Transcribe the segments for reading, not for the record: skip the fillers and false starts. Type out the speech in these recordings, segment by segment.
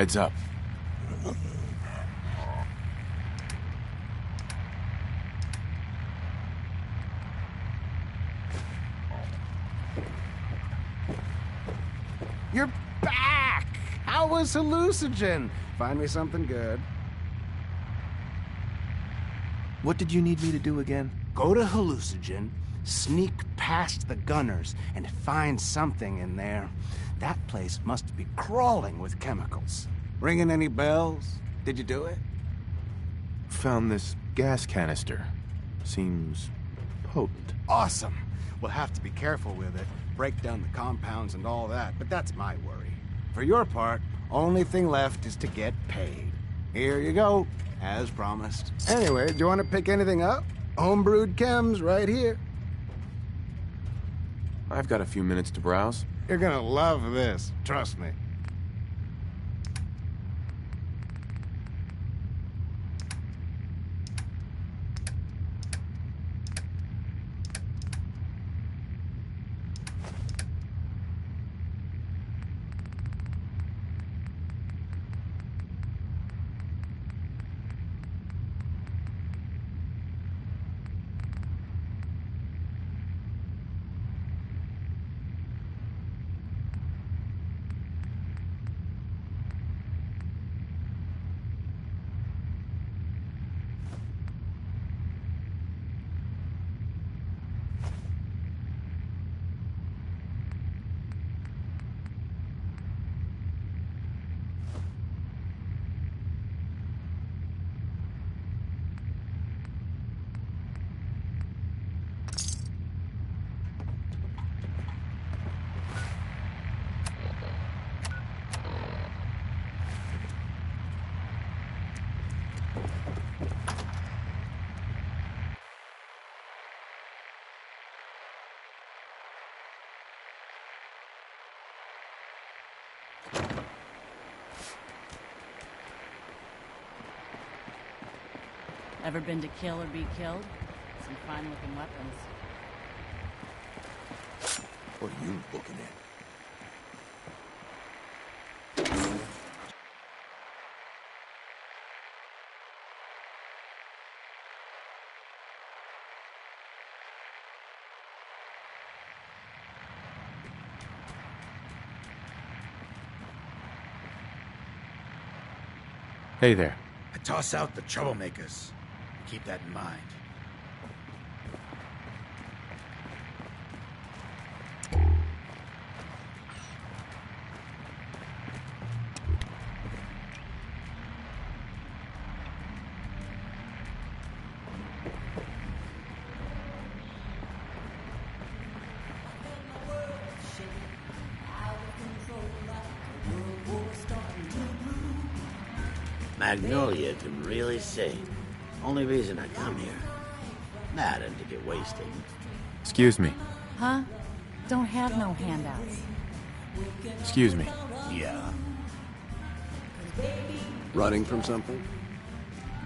Heads up. You're back! How was Foxyjinxs? Find me something good. What did you need me to do again? Go to Foxyjinxs, sneak past the gunners, and find something in there. That place must be crawling with chemicals. Ringing any bells? Did you do it? Found this gas canister. Seems potent. Awesome. We'll have to be careful with it. Break down the compounds and all that, but that's my worry. For your part, only thing left is to get paid. Here you go, as promised. Anyway, do you want to pick anything up? Homebrewed chems right here. I've got a few minutes to browse. You're gonna love this, trust me. Ever been to kill or be killed? Some fine-looking weapons. What are you looking at? Hey there. I toss out the troublemakers. Keep that in mind. Magnolia can really sing. Only reason I come here. Not to get wasted. Excuse me. Huh? Don't have no handouts. Excuse me. Yeah. Running from something?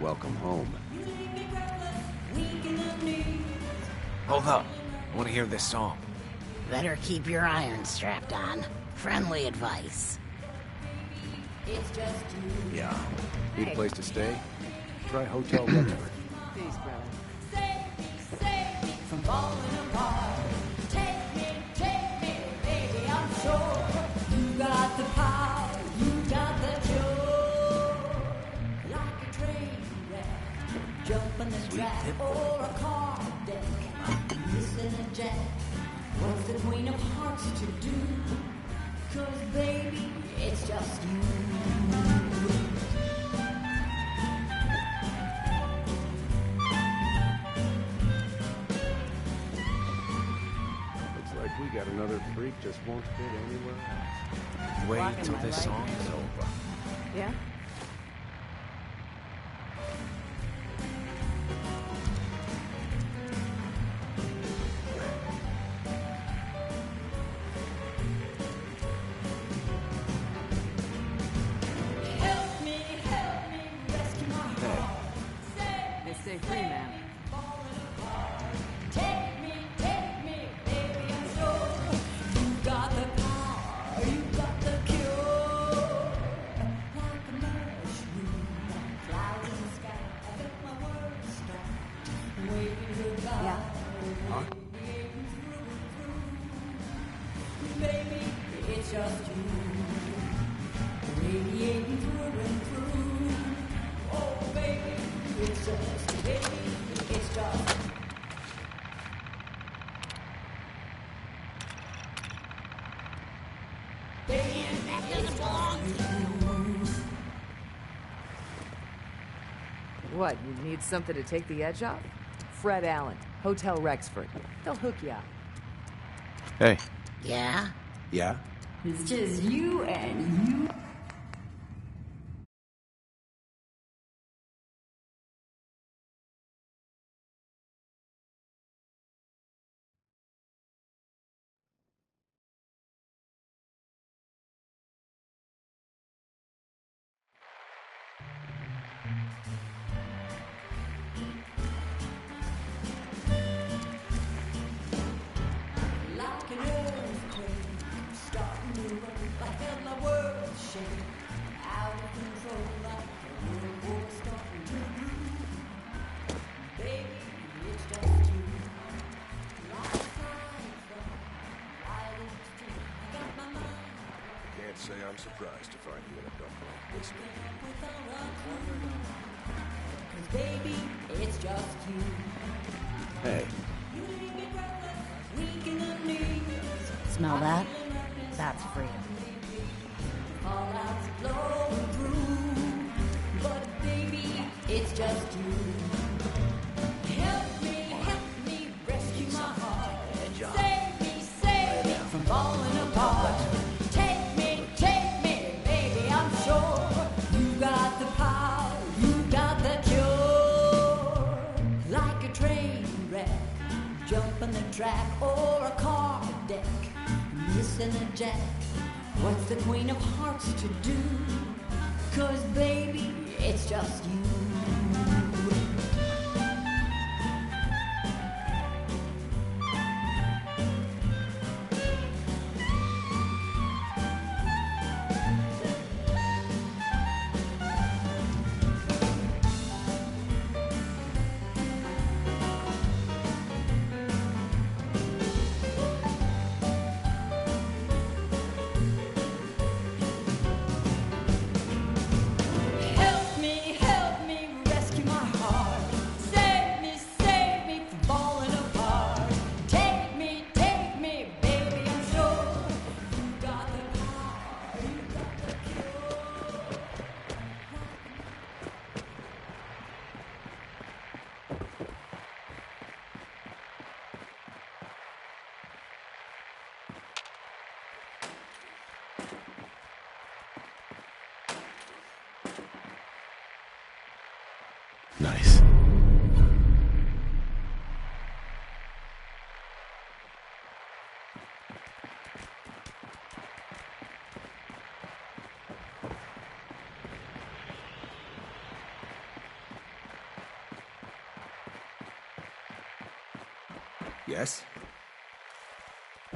Welcome home. Hold up. I want to hear this song. Better keep your iron strapped on. Friendly advice. Yeah. Need a place to stay? Try Hotel Rutherford. Peace, brother. From falling apart. Take me, baby, I'm sure you got the power, you got the cure. Like a train wreck, jump in the track or a car deck. Missing a jet, what's the Queen of Hearts to do? 'Cause baby, it's just you. We got another freak just won't fit anywhere else. Wait Rocking till my this right song hand. is over. Yeah? Help me, rescue my heart. They stay free, man. Take me, baby, I'm sure you got the power, you got the cure. Huh? Baby, it's just you. Radiating through and through. Oh, baby, it's just, baby, it's just. Baby, that doesn't belong to you. What, you need something to take the edge off? Fred Allen, Hotel Rexford. They'll hook you up. Hey, Yeah? Yeah? It's just you and you. Like an earthquake, starting to run. I felt my world shake, out of control, like a whirlpool starting to brew. Baby, it's just you. Like a fire from wildest street. I got my mind Can't say I'm surprised to find you in a dump like this. without a clue. 'Cause baby, it's just you. Hey. You leave me breathless, weak in the knees. Smell that? That's freedom. Fallout's flowing through, but baby, it's just you. Help me, rescue my heart. Save me from falling apart. Take me, baby, I'm sure you got the power, you got the cure. Like a train wreck, jumping the track, or a car deck, missing a jack. What's the Queen of Hearts to do? 'Cause baby, it's just you. Help me, rescue my heart. Save me from falling apart. Take me, baby, I'm sure you got the power, you got the cure. nice. Yes?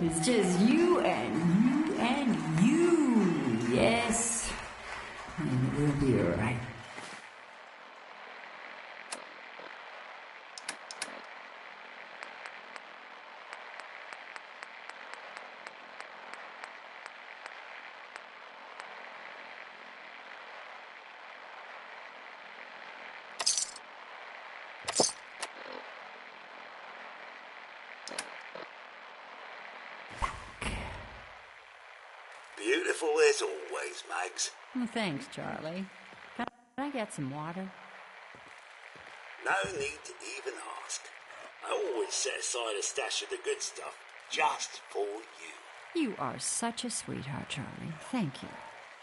It's just you and you and you. Yes. And we'll be alright. Beautiful as always, Mags. Oh, thanks, Charlie. Can I get some water? No need to even ask. I always set aside a stash of the good stuff just for you. You are such a sweetheart, Charlie. Thank you.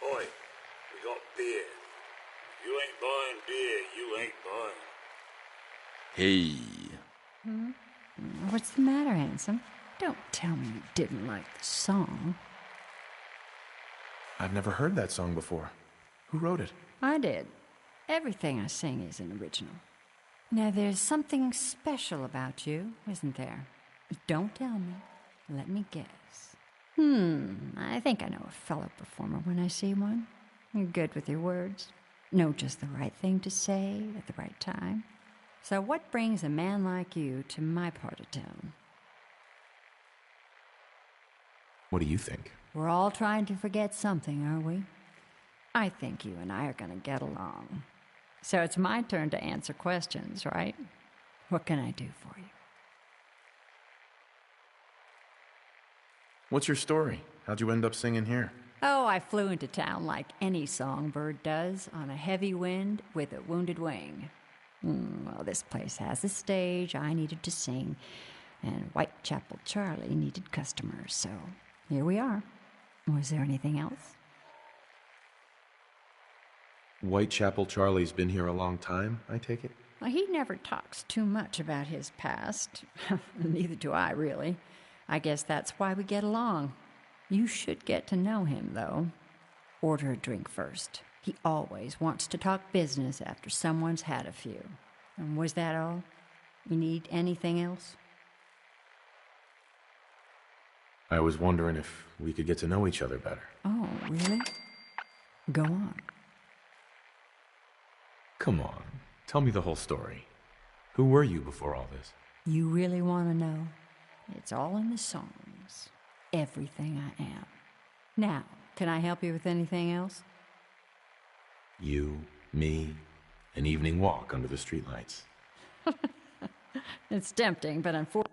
Oi, we got beer. If you ain't buying beer, you ain't buying. Hey. What's the matter, handsome? Don't tell me you didn't like the song. I've never heard that song before. Who wrote it? I did. Everything I sing is an original. Now, there's something special about you, isn't there? Don't tell me. Let me guess. I think I know a fellow performer when I see one. You're good with your words. Know just the right thing to say at the right time. So what brings a man like you to my part of town? What do you think? We're all trying to forget something, aren't we? I think you and I are going to get along. So it's my turn to answer questions, right? What can I do for you? What's your story? How'd you end up singing here? Oh, I flew into town like any songbird does, on a heavy wind with a wounded wing. Well, this place has a stage I needed to sing, and Whitechapel Charlie needed customers, so here we are. Was there anything else? Whitechapel Charlie's been here a long time, I take it? Well, he never talks too much about his past. Neither do I, really. I guess that's why we get along. You should get to know him, though. Order a drink first. He always wants to talk business after someone's had a few. And was that all? You need anything else? I was wondering if we could get to know each other better. Oh, really? Go on. Come on, tell me the whole story. Who were you before all this? You really want to know? It's all in the songs. Everything I am. Now, can I help you with anything else? You, me, an evening walk under the streetlights. It's tempting, but unfortunately...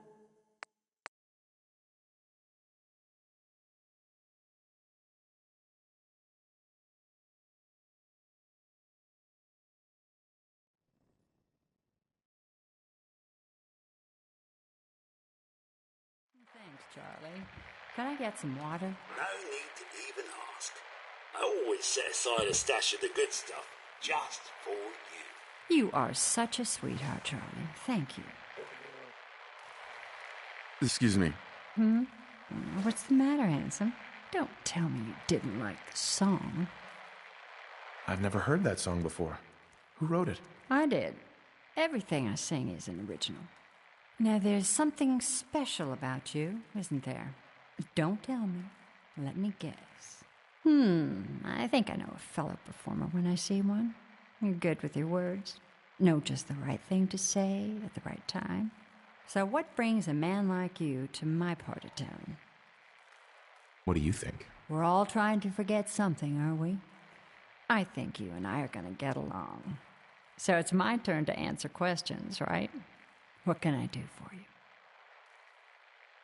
Thanks, Charlie. Can I get some water? No need to even ask. I always set aside a stash of the good stuff just for you. You are such a sweetheart, Charlie. Thank you. Excuse me. What's the matter, handsome? Don't tell me you didn't like the song. I've never heard that song before. Who wrote it? I did. Everything I sing is an original. Now, there's something special about you, isn't there? Don't tell me. Let me guess. I think I know a fellow performer when I see one. You're good with your words. Know just the right thing to say at the right time. So what brings a man like you to my part of town? What do you think? We're all trying to forget something, aren't we? I think you and I are going to get along. So it's my turn to answer questions, right? What can I do for you?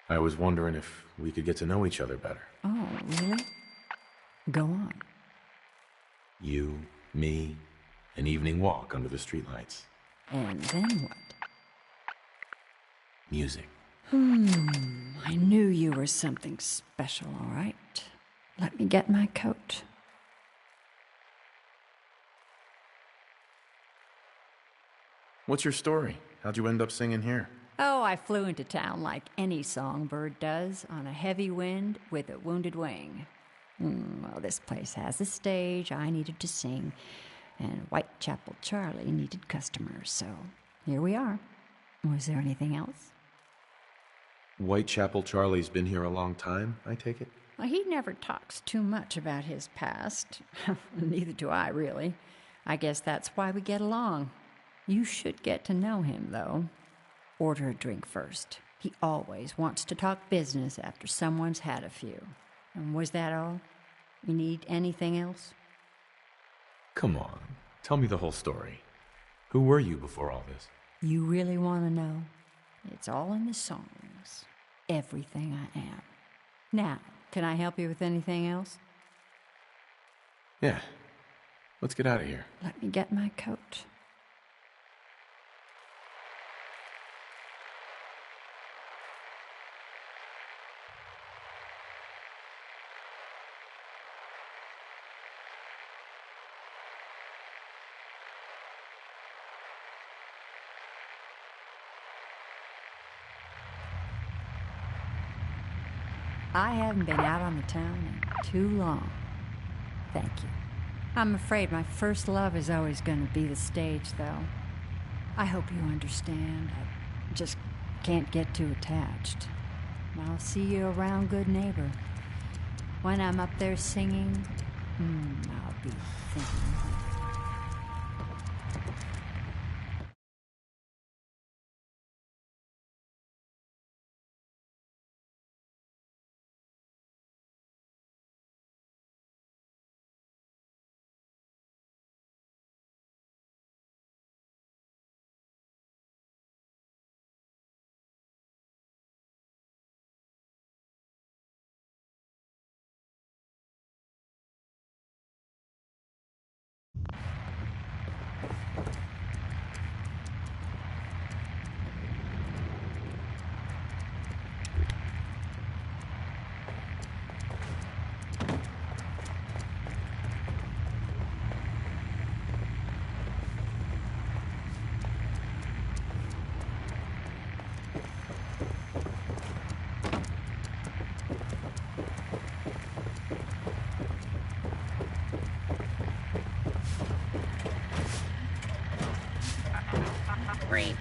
I was wondering if we could get to know each other better. Oh, really? Go on. You, me, an evening walk under the streetlights. And then what? Music. I knew you were something special, all right. Let me get my coat. What's your story? How'd you end up singing here? Oh, I flew into town like any songbird does, on a heavy wind with a wounded wing. Well, this place has a stage I needed to sing, and Whitechapel Charlie needed customers, so here we are. Was there anything else? Whitechapel Charlie's been here a long time, I take it? Well, he never talks too much about his past. Neither do I, really. I guess that's why we get along. You should get to know him, though. Order a drink first. He always wants to talk business after someone's had a few. And was that all? You need anything else? Come on, tell me the whole story. Who were you before all this? You really want to know? It's all in the songs. Everything I am. Now, can I help you with anything else? Yeah. Let's get out of here. Let me get my coat. I haven't been out on the town in too long. Thank you. I'm afraid my first love is always going to be the stage, though. I hope you understand. I just can't get too attached. I'll see you around, good neighbor. When I'm up there singing, I'll be thinking.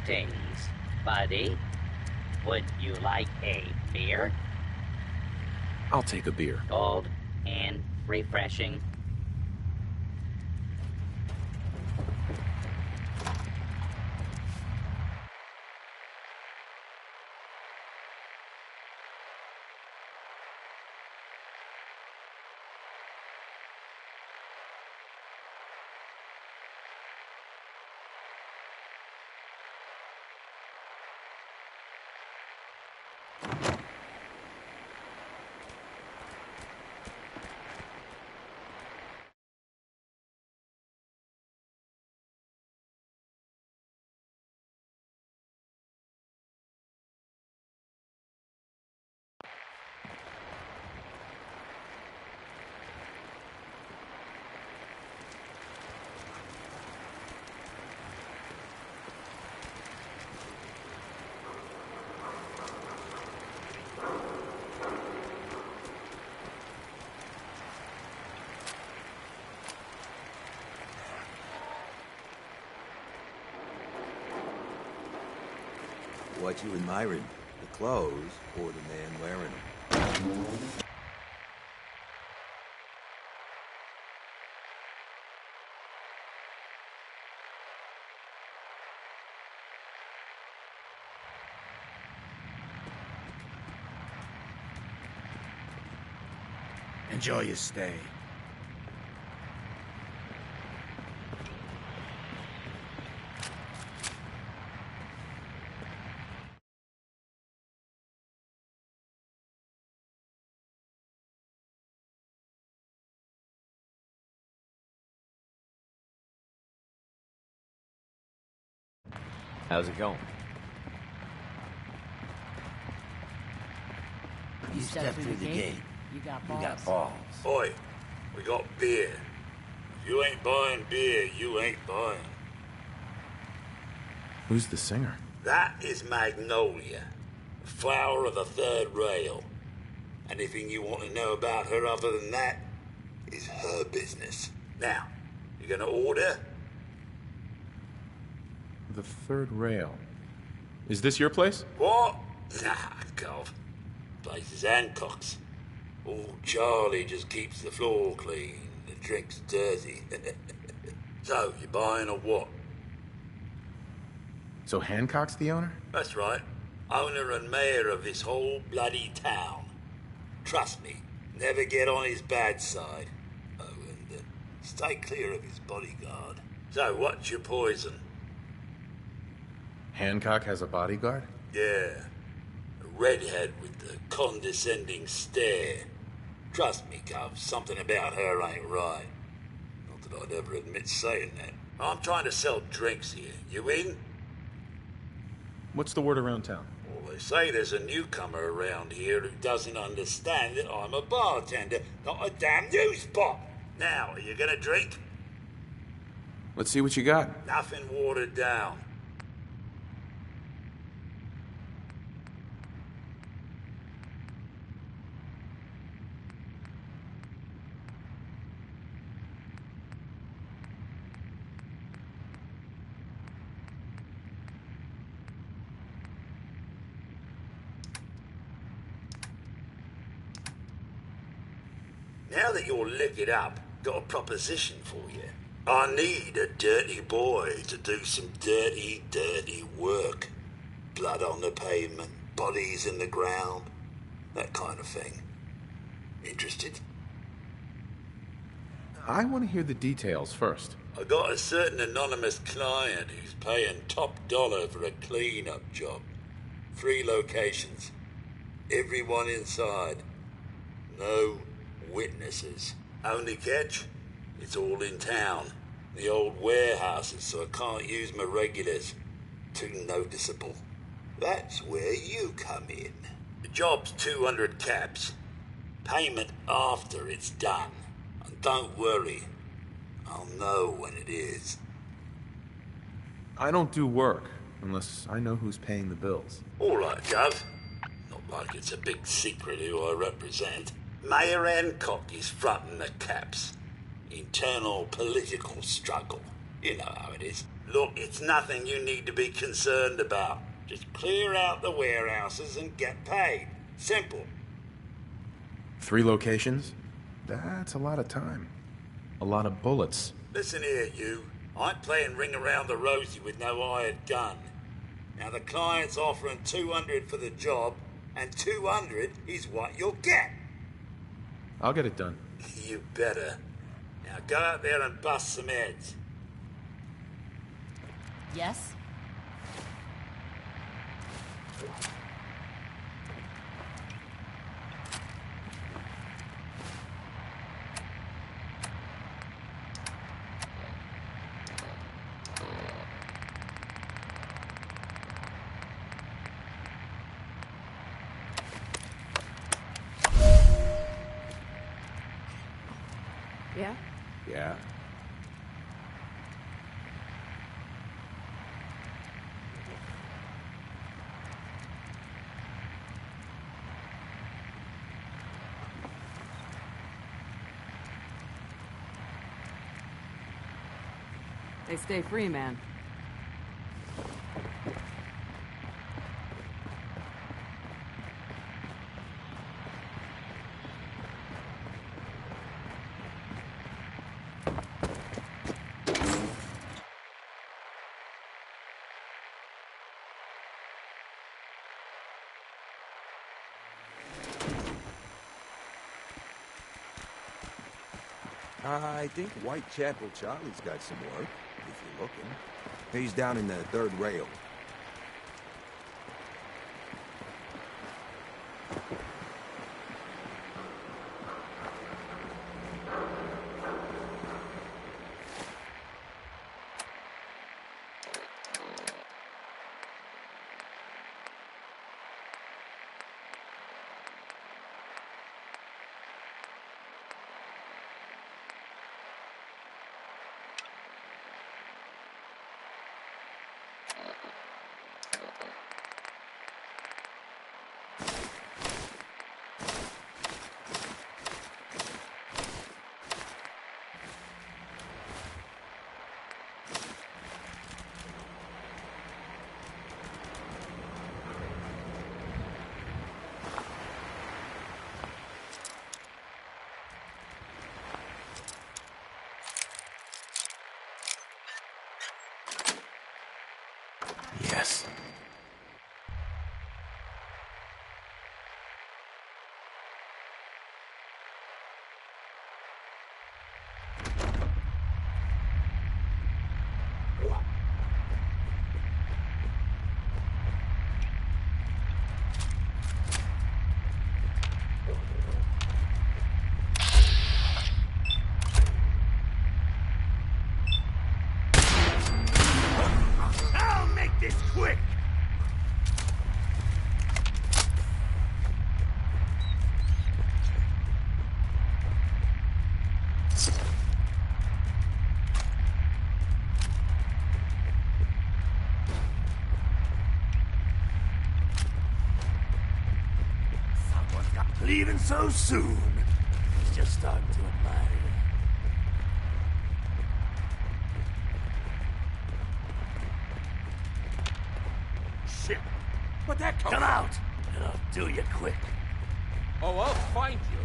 Greetings, buddy. Would you like a beer? I'll take a beer. Cold and refreshing. What you admiring, the clothes or the man wearing them? Enjoy your stay. How's it going? You step through the gate. You got You balls. got balls. Boy, we got beer. If you ain't buying beer, you ain't buying. Who's the singer? That is Magnolia, the flower of the third rail. Anything you want to know about her other than that is her business. Now, you gonna order? The third rail. Is this your place? What? Nah, Cov. Place is Hancock's. Old Charlie just keeps the floor clean, the drinks dirty. So, you buying or what? So Hancock's the owner? That's right. Owner and mayor of this whole bloody town. Trust me, never get on his bad side. Oh, and stay clear of his bodyguard. So, what's your poison? Hancock has a bodyguard? Yeah. A redhead with the condescending stare. Trust me, Cub, something about her ain't right. Not that I'd ever admit saying that. I'm trying to sell drinks here. You in? What's the word around town? Well, they say there's a newcomer around here who doesn't understand that I'm a bartender, not a damn news spot. Now, are you gonna drink? Let's see what you got. Nothing watered down. Now that you're liquored up, got a proposition for you. I need a dirty boy to do some dirty, dirty work. Blood on the pavement, bodies in the ground, that kind of thing. Interested? I want to hear the details first. I got a certain anonymous client who's paying top dollar for a clean-up job. 3 locations. Everyone inside. No witnesses. Only catch? It's all in town. The old warehouses, so I can't use my regulars. Too noticeable. That's where you come in. The job's 200 caps. Payment after it's done. And don't worry, I'll know when it is. I don't do work unless I know who's paying the bills. All right, Gov. Not like it's a big secret who I represent. Mayor Hancock is fronting the caps. Internal political struggle. You know how it is. Look, it's nothing you need to be concerned about. Just clear out the warehouses and get paid. Simple. 3 locations? That's a lot of time. A lot of bullets. Listen here, you. I'm playing ring around the rosy with no hired gun. Now the client's offering 200 for the job, and 200 is what you'll get. I'll get it done. You better. Now go out there and bust some heads. Yes? Yeah? Yeah. They stay free, man. I think Whitechapel Charlie's got some work, if you're looking. He's down in the 3rd rail. Yes. I'll make this quick! Someone's got leaving so soon. It's just starting to admire it. Shit! Where'd that come out? And I'll do you quick. Oh, I'll find you.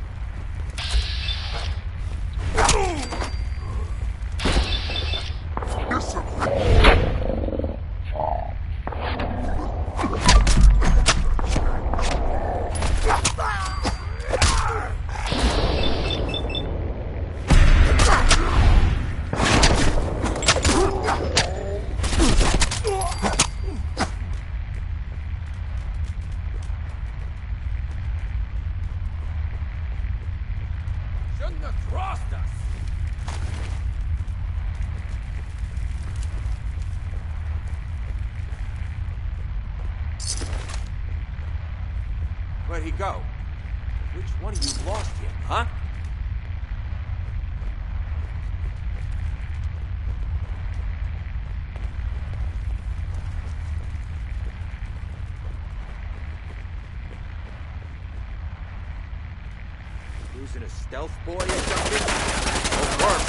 Shouldn't have crossed us. Where'd he go? Which one of you lost him, huh? Using a stealth boy or something? Or worse.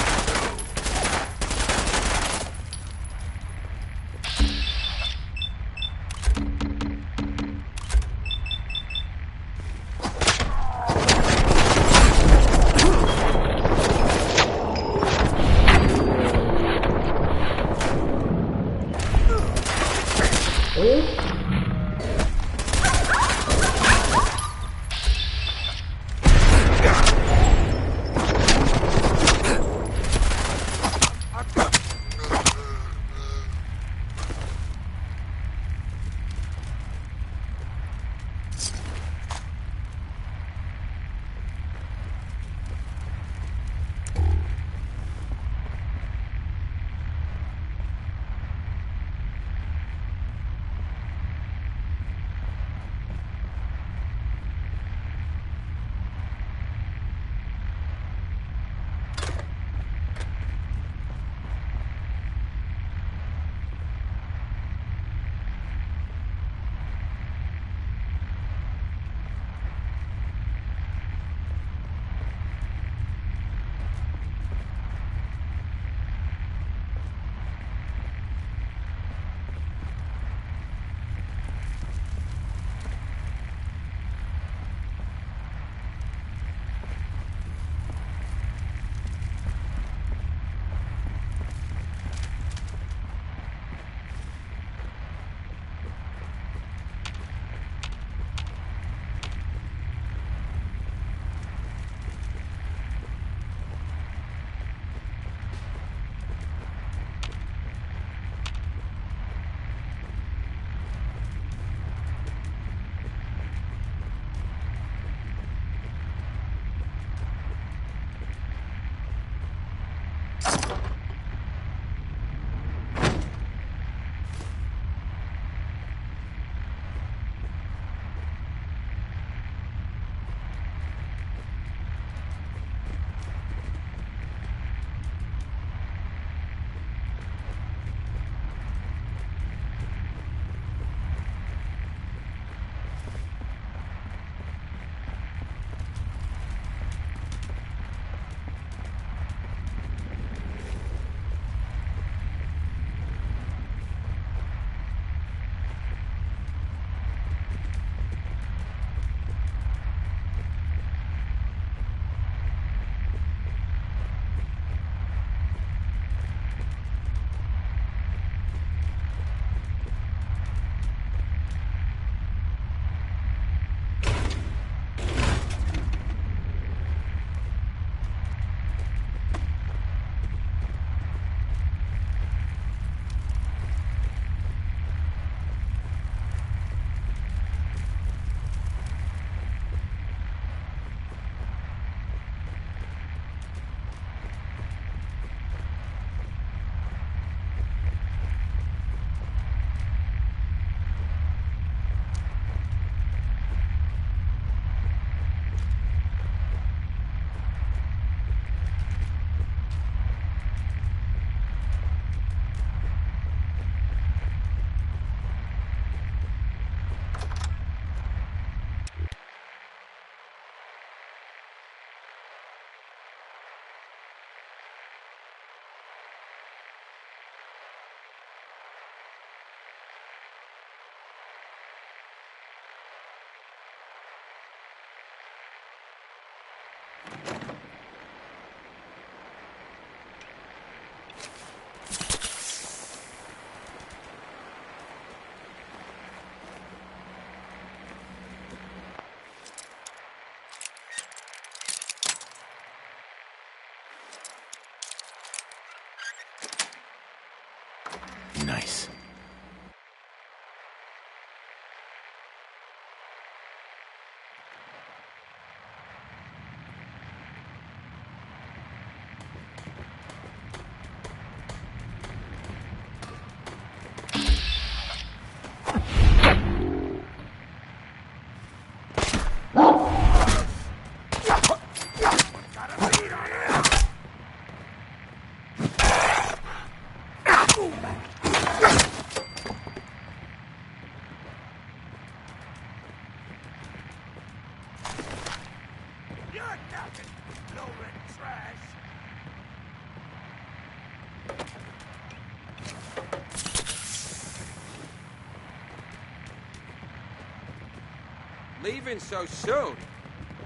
Leaving so soon?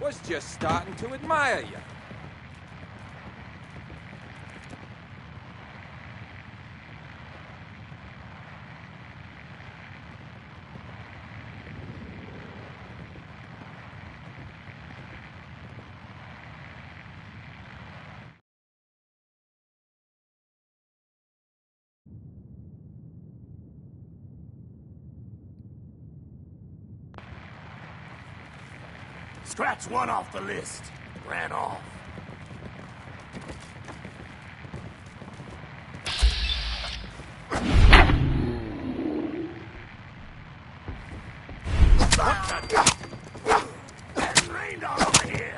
Was just starting to admire you. Scratch one off the list. Ran off. It's rained on over here.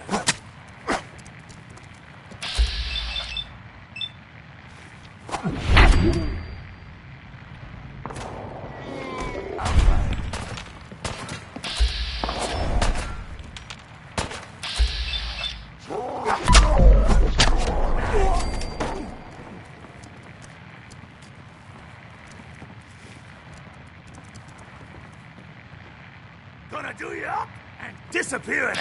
Gonna do you up and disappear.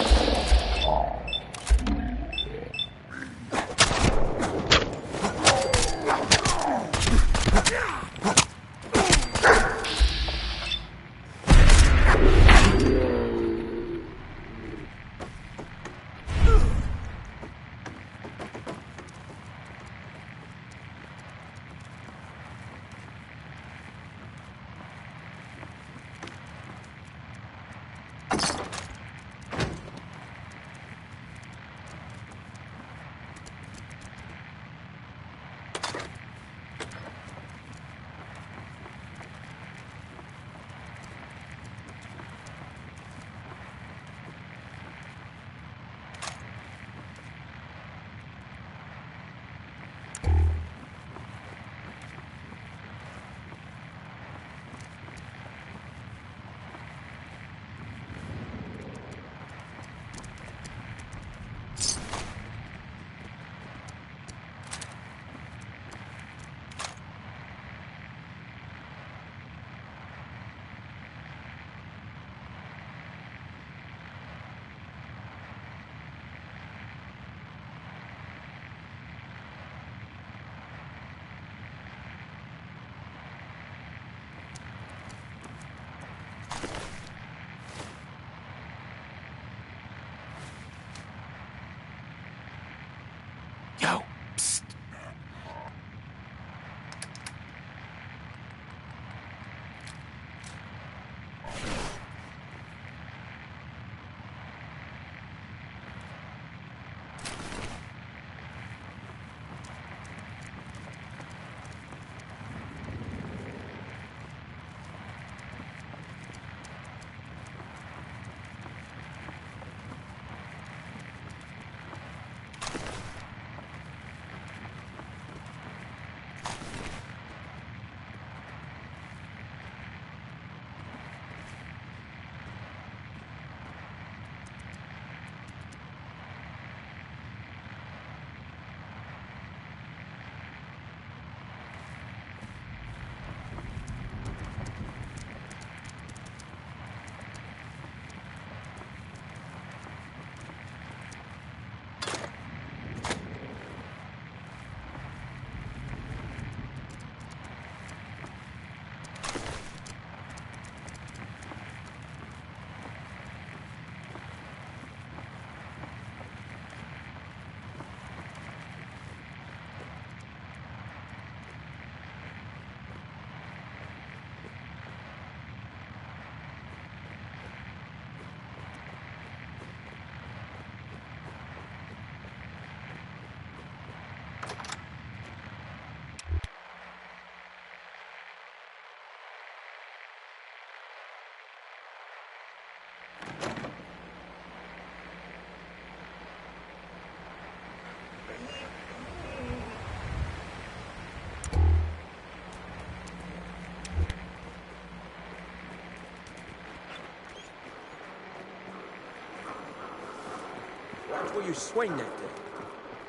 before you swing that thing.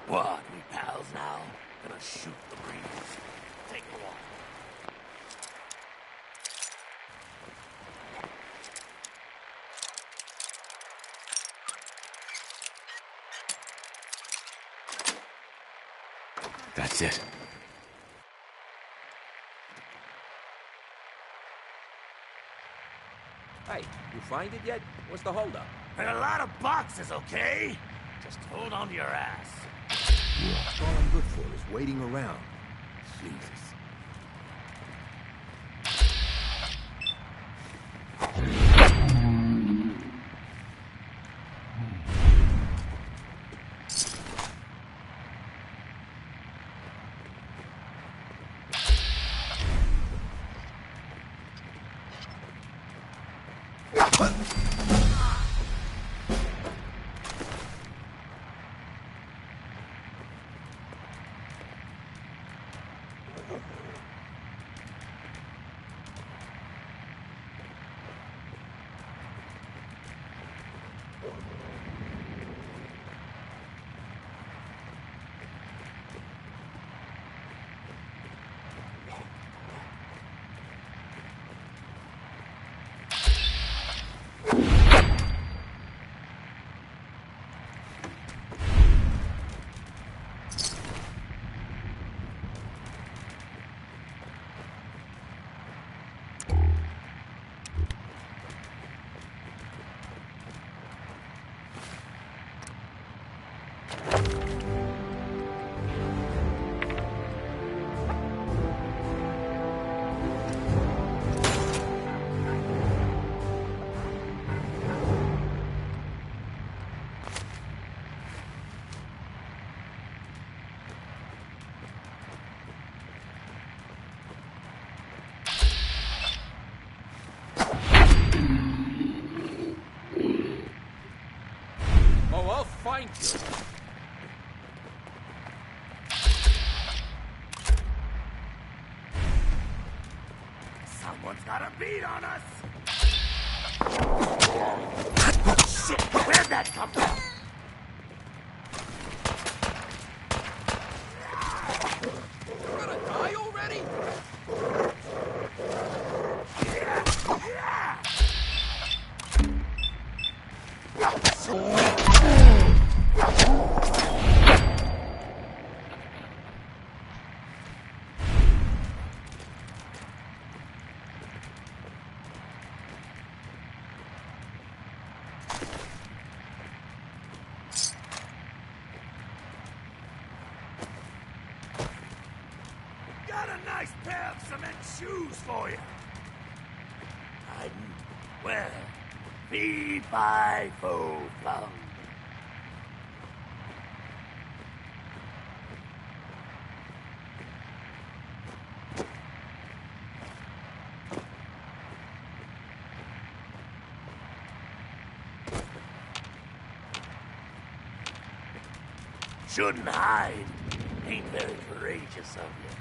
What, we pals now? Gonna shoot the breeze. Take a walk. That's it. Hey, you find it yet? What's the holdup? And a lot of boxes, okay? Just hold on to your ass. All I'm good for is waiting around. Jesus. Oh, I'll find you. Someone's got a beat on us. Shit, where'd that come from? You're gonna die already? Got a nice pair of cement shoes for you. Hiding? Well, fee, fi, fo, flum. Shouldn't hide. Ain't very courageous of you.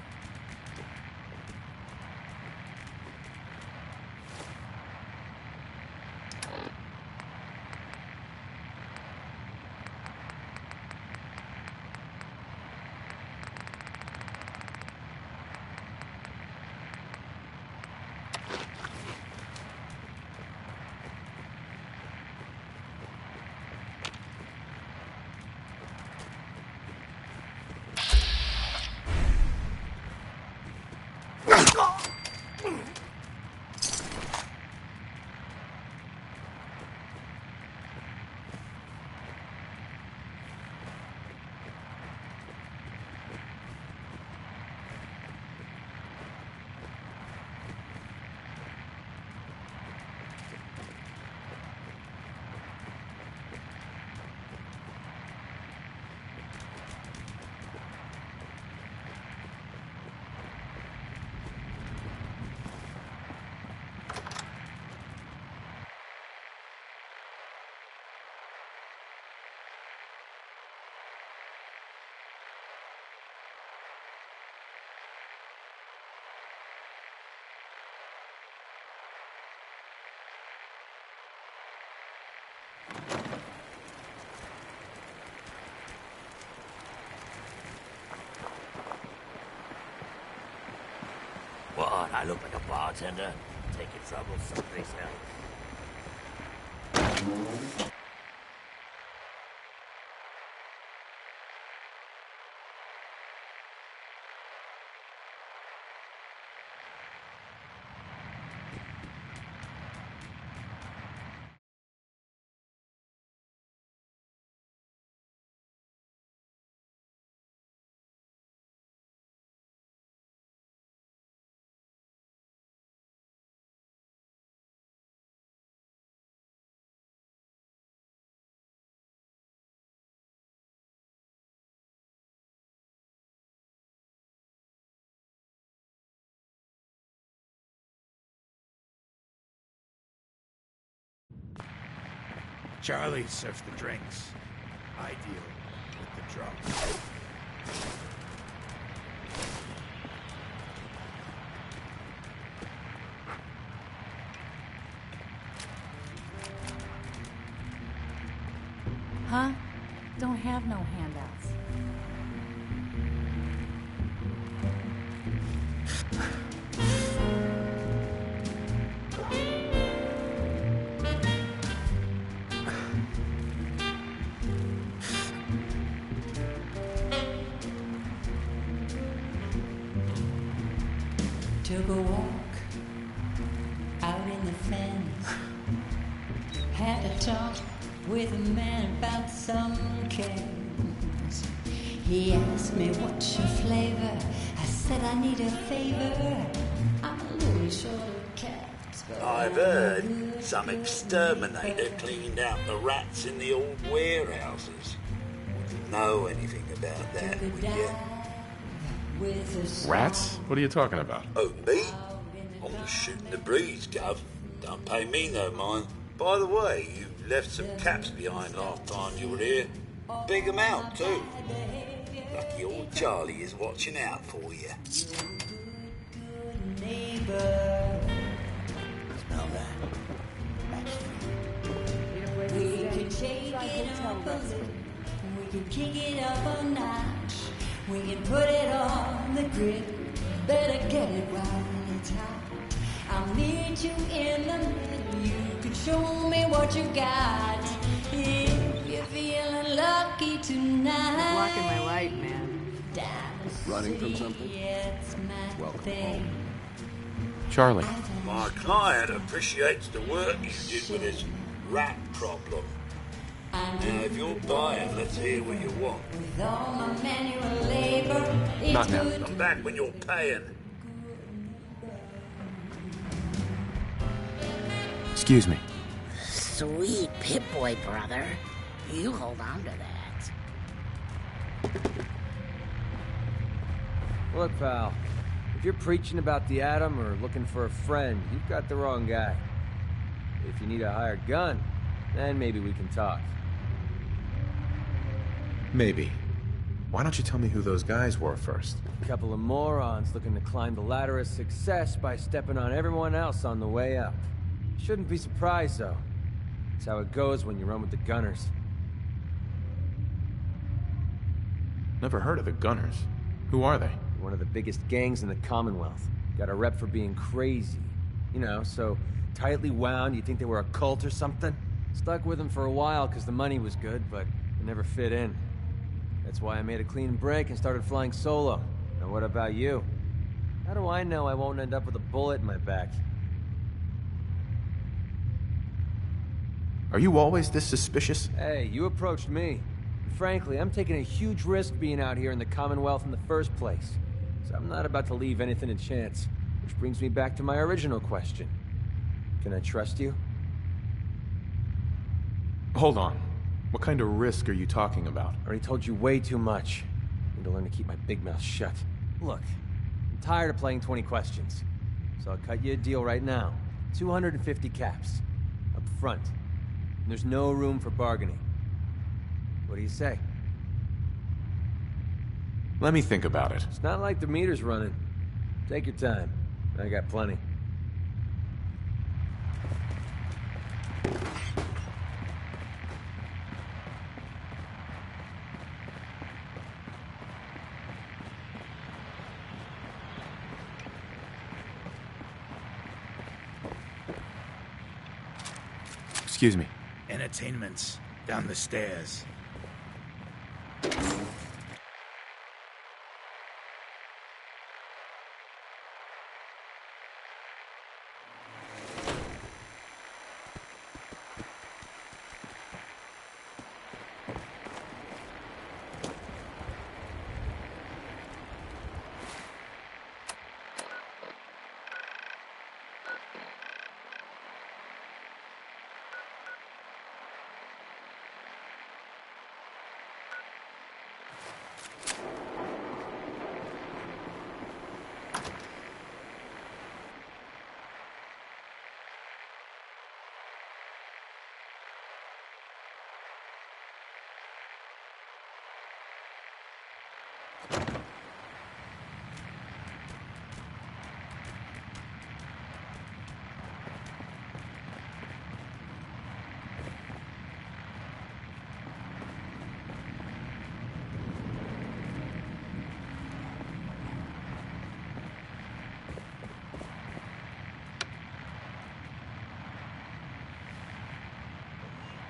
I look like a bartender taking trouble someplace else. Charlie serves the drinks. I deal with the drugs. Huh? Don't have no handouts. Took a walk out in the fens. Had a talk with a man about some cans. He asked me what's your flavor. I said I need a favor. I'm a little short of caps, but I've heard some exterminator cleaned out the rats in the old warehouses. Wouldn't know anything about that, would you? Rats? What are you talking about? Oh, me? I'm just shooting the breeze, Gov. Don't pay me no mind. By the way, you left some caps behind last time you were here. Big amount, too. Lucky old Charlie is watching out for you. Smell that? We can take it up a little. We can kick it up a notch. We can put it on the grid. Better get it right it's hot. I'll meet you in the middle. You can show me what you got. If you're feeling lucky tonight. Blocking my light, man. Running from something? Welcome home. Charlie. My client appreciates the work you did with his rat problem. Now, if you're buying, let's hear what you want. With all my manual labor, Not now. Come back when you're paying. Excuse me. Sweet Pip-Boy, brother. You hold on to that. Look, pal. If you're preaching about the atom or looking for a friend, you've got the wrong guy. If you need a hired gun, then maybe we can talk. Maybe. Why don't you tell me who those guys were first? A couple of morons looking to climb the ladder of success by stepping on everyone else on the way up. Shouldn't be surprised, though. It's how it goes when you run with the Gunners. Never heard of the Gunners. Who are they? One of the biggest gangs in the Commonwealth. Got a rep for being crazy. You know, so tightly wound, you think they were a cult or something? Stuck with them for a while because the money was good, but it never fit in. That's why I made a clean break and started flying solo. Now what about you? How do I know I won't end up with a bullet in my back? Are you always this suspicious? Hey, you approached me. And frankly, I'm taking a huge risk being out here in the Commonwealth in the first place. So I'm not about to leave anything to chance. Which brings me back to my original question. Can I trust you? Hold on. What kind of risk are you talking about? I already told you way too much. I need to learn to keep my big mouth shut. Look, I'm tired of playing 20 questions. So I'll cut you a deal right now. 250 caps. Up front. And there's no room for bargaining. What do you say? Let me think about it. It's not like the meter's running. Take your time. I got plenty. Excuse me. Entertainment's down the stairs.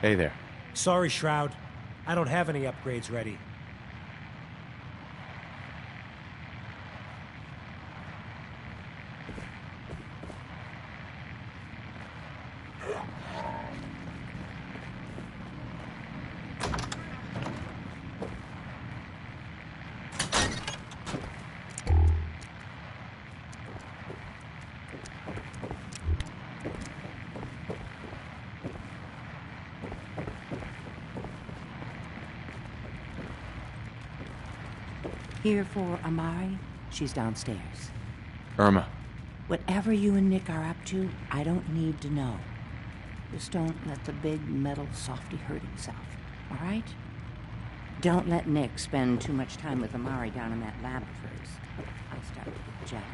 Hey there. Sorry, Shroud. I don't have any upgrades ready. Here for Amari? She's downstairs. Irma. Whatever you and Nick are up to, I don't need to know. Just don't let the big metal softy hurt himself, all right? Don't let Nick spend too much time with Amari down in that lab of hers. I'll start to get jealous.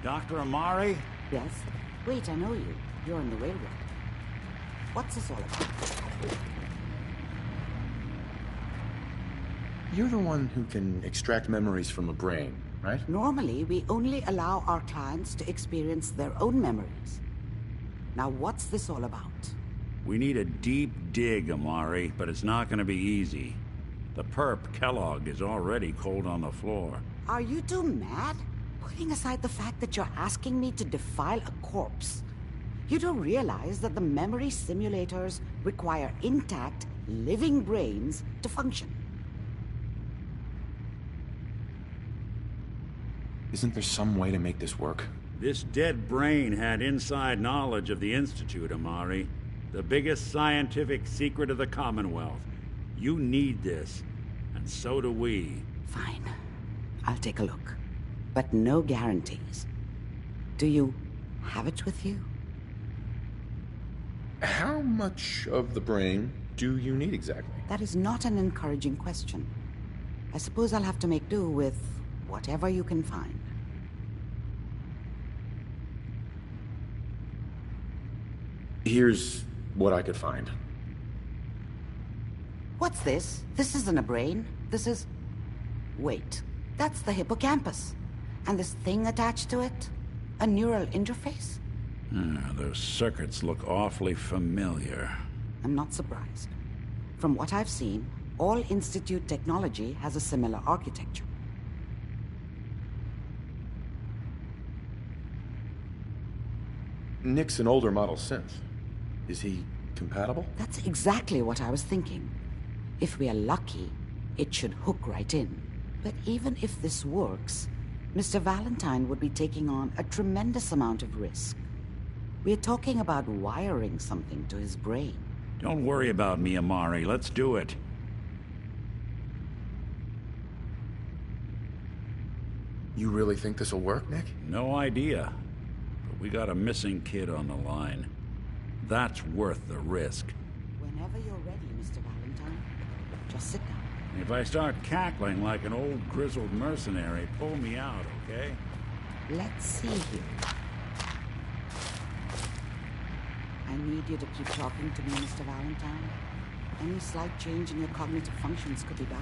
Dr. Amari? Yes? Wait, I know you. You're on the railroad. What's this all about? You're the one who can extract memories from a brain, right? Normally, we only allow our clients to experience their own memories. Now, what's this all about? We need a deep dig, Amari, but it's not gonna be easy. The perp, Kellogg, is already cold on the floor. Are you two mad? Putting aside the fact that you're asking me to defile a corpse, you don't realize that the memory simulators require intact, living brains to function. Isn't there some way to make this work? This dead brain had inside knowledge of the Institute, Amari. The biggest scientific secret of the Commonwealth. You need this, and so do we. Fine. I'll take a look. But no guarantees. Do you have it with you? How much of the brain do you need exactly? That is not an encouraging question. I suppose I'll have to make do with whatever you can find. Here's what I could find. What's this? This isn't a brain. This is... Wait. That's the hippocampus. And this thing attached to it? A neural interface? Those circuits look awfully familiar. I'm not surprised. From what I've seen, all Institute technology has a similar architecture. Nick's an older model synth. Is he compatible? That's exactly what I was thinking. If we are lucky, it should hook right in. But even if this works, Mr. Valentine would be taking on a tremendous amount of risk. We're talking about wiring something to his brain. Don't worry about me, Amari. Let's do it. You really think this'll work, Nick? No idea. But we got a missing kid on the line. That's worth the risk. Whenever you're ready, Mr. Valentine, just sit down. If I start cackling like an old grizzled mercenary, pull me out, okay? Let's see here. I need you to keep talking to me, Mr. Valentine. Any slight change in your cognitive functions could be bad.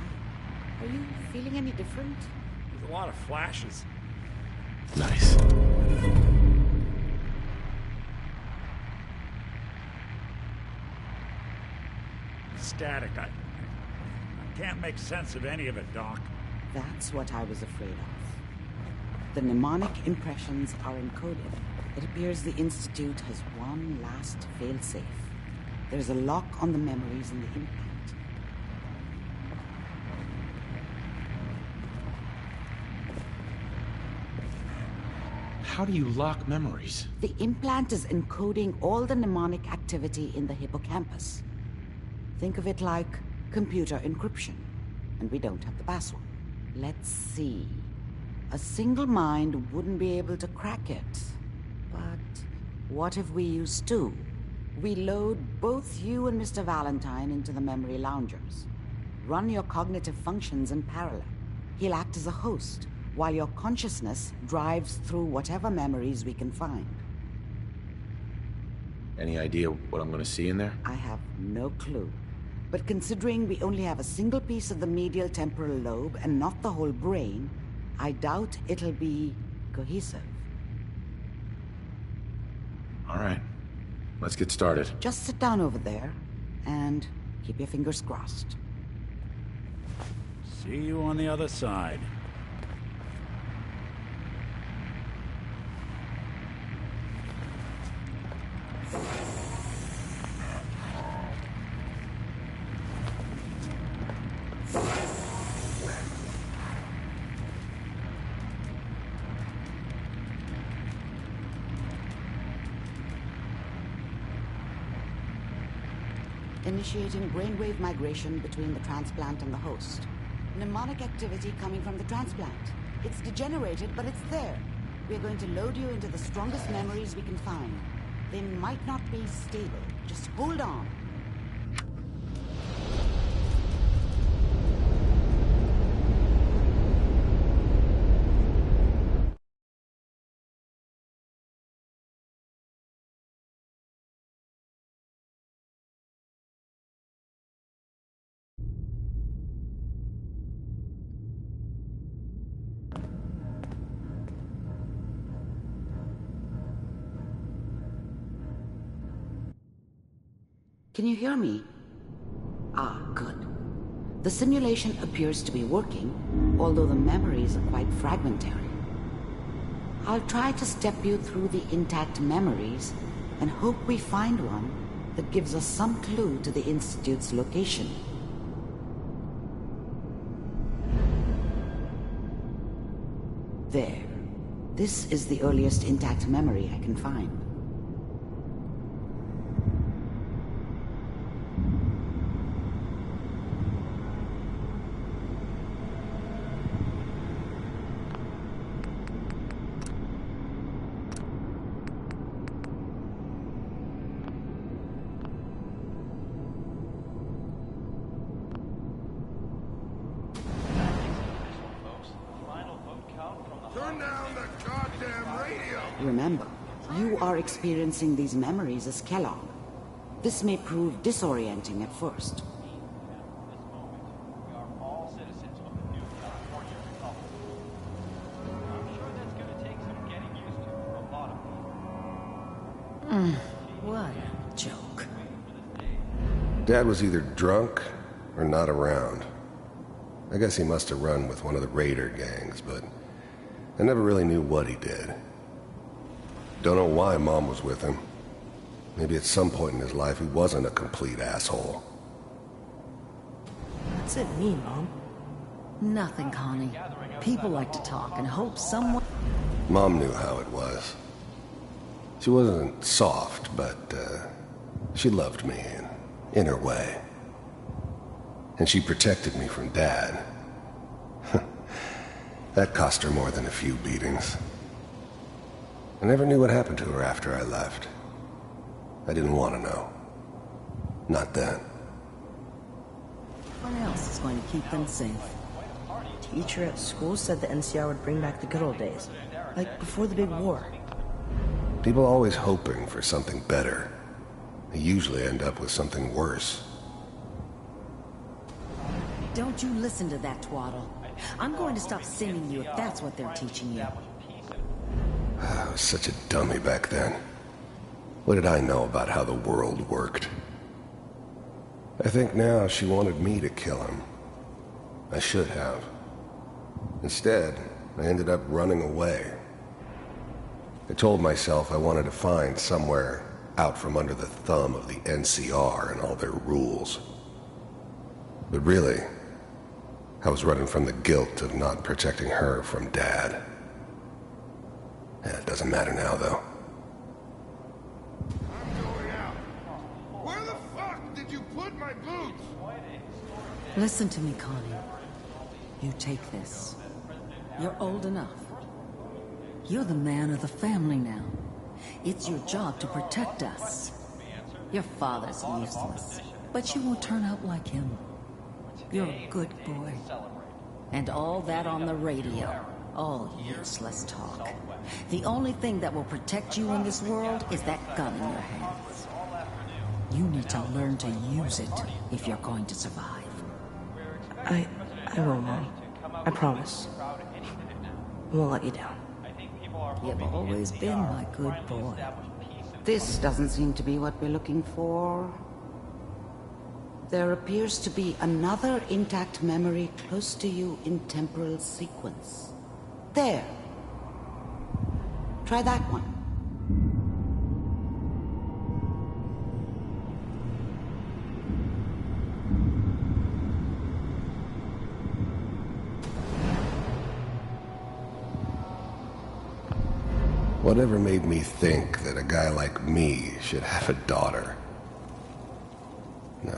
Are you feeling any different? There's a lot of flashes. Nice. Static. I can't make sense of any of it, Doc. That's what I was afraid of. The mnemonic impressions are encoded. It appears the Institute has one last failsafe. There's a lock on the memories in the implant. How do you lock memories? The implant is encoding all the mnemonic activity in the hippocampus. Think of it like computer encryption, and we don't have the password. Let's see. A single mind wouldn't be able to crack it. But what if we use two? We load both you and Mr. Valentine into the memory loungers. Run your cognitive functions in parallel. He'll act as a host, while your consciousness drives through whatever memories we can find. Any idea what I'm gonna see in there? I have no clue. But considering we only have a single piece of the medial temporal lobe and not the whole brain, I doubt it'll be cohesive. All right. Let's get started. Just sit down over there and keep your fingers crossed. See you on the other side. Initiating brainwave migration between the transplant and the host. Mnemonic activity coming from the transplant. It's degenerated, but it's there. We're going to load you into the strongest memories we can find. They might not be stable. Just hold on. Can you hear me? Ah, good. The simulation appears to be working, although the memories are quite fragmentary. I'll try to step you through the intact memories and hope we find one that gives us some clue to the Institute's location. There. This is the earliest intact memory I can find. Turn down the goddamn radio! Remember, you are experiencing these memories as Kellogg. This may prove disorienting at first. What a joke. Dad was either drunk or not around. I guess he must have run with one of the raider gangs, but I never really knew what he did. Don't know why Mom was with him. Maybe at some point in his life he wasn't a complete asshole. What's it mean, Mom? Nothing, Connie. People like to talk and hope someone... Mom knew how it was. She wasn't soft, but she loved me in her way. And she protected me from Dad. That cost her more than a few beatings. I never knew what happened to her after I left. I didn't want to know. Not then. What else is going to keep them safe? Teacher at school said the NCR would bring back the good old days, like before the big war. People always hoping for something better. I usually end up with something worse. Don't you listen to that twaddle. I'm going to stop singing you if that's what they're teaching you. I was such a dummy back then. What did I know about how the world worked? I think now she wanted me to kill him. I should have. Instead, I ended up running away. I told myself I wanted to find somewhere out from under the thumb of the NCR and all their rules. But really, I was running from the guilt of not protecting her from Dad. It doesn't matter now, though. I'm going out. Where the fuck did you put my boots? Listen to me, Connie. You take this. You're old enough. You're the man of the family now. It's your job to protect us. Your father's useless, but you won't turn out like him. You're a good boy. And all that on the radio. All useless talk. The only thing that will protect you in this world is that gun in your hands. You need to learn to use it if you're going to survive. I will, Mom. I promise. I won't let you down. You've always been my good boy. This doesn't seem to be what we're looking for. There appears to be another intact memory close to you in temporal sequence. There. Try that one. Whatever made me think that a guy like me should have a daughter? No,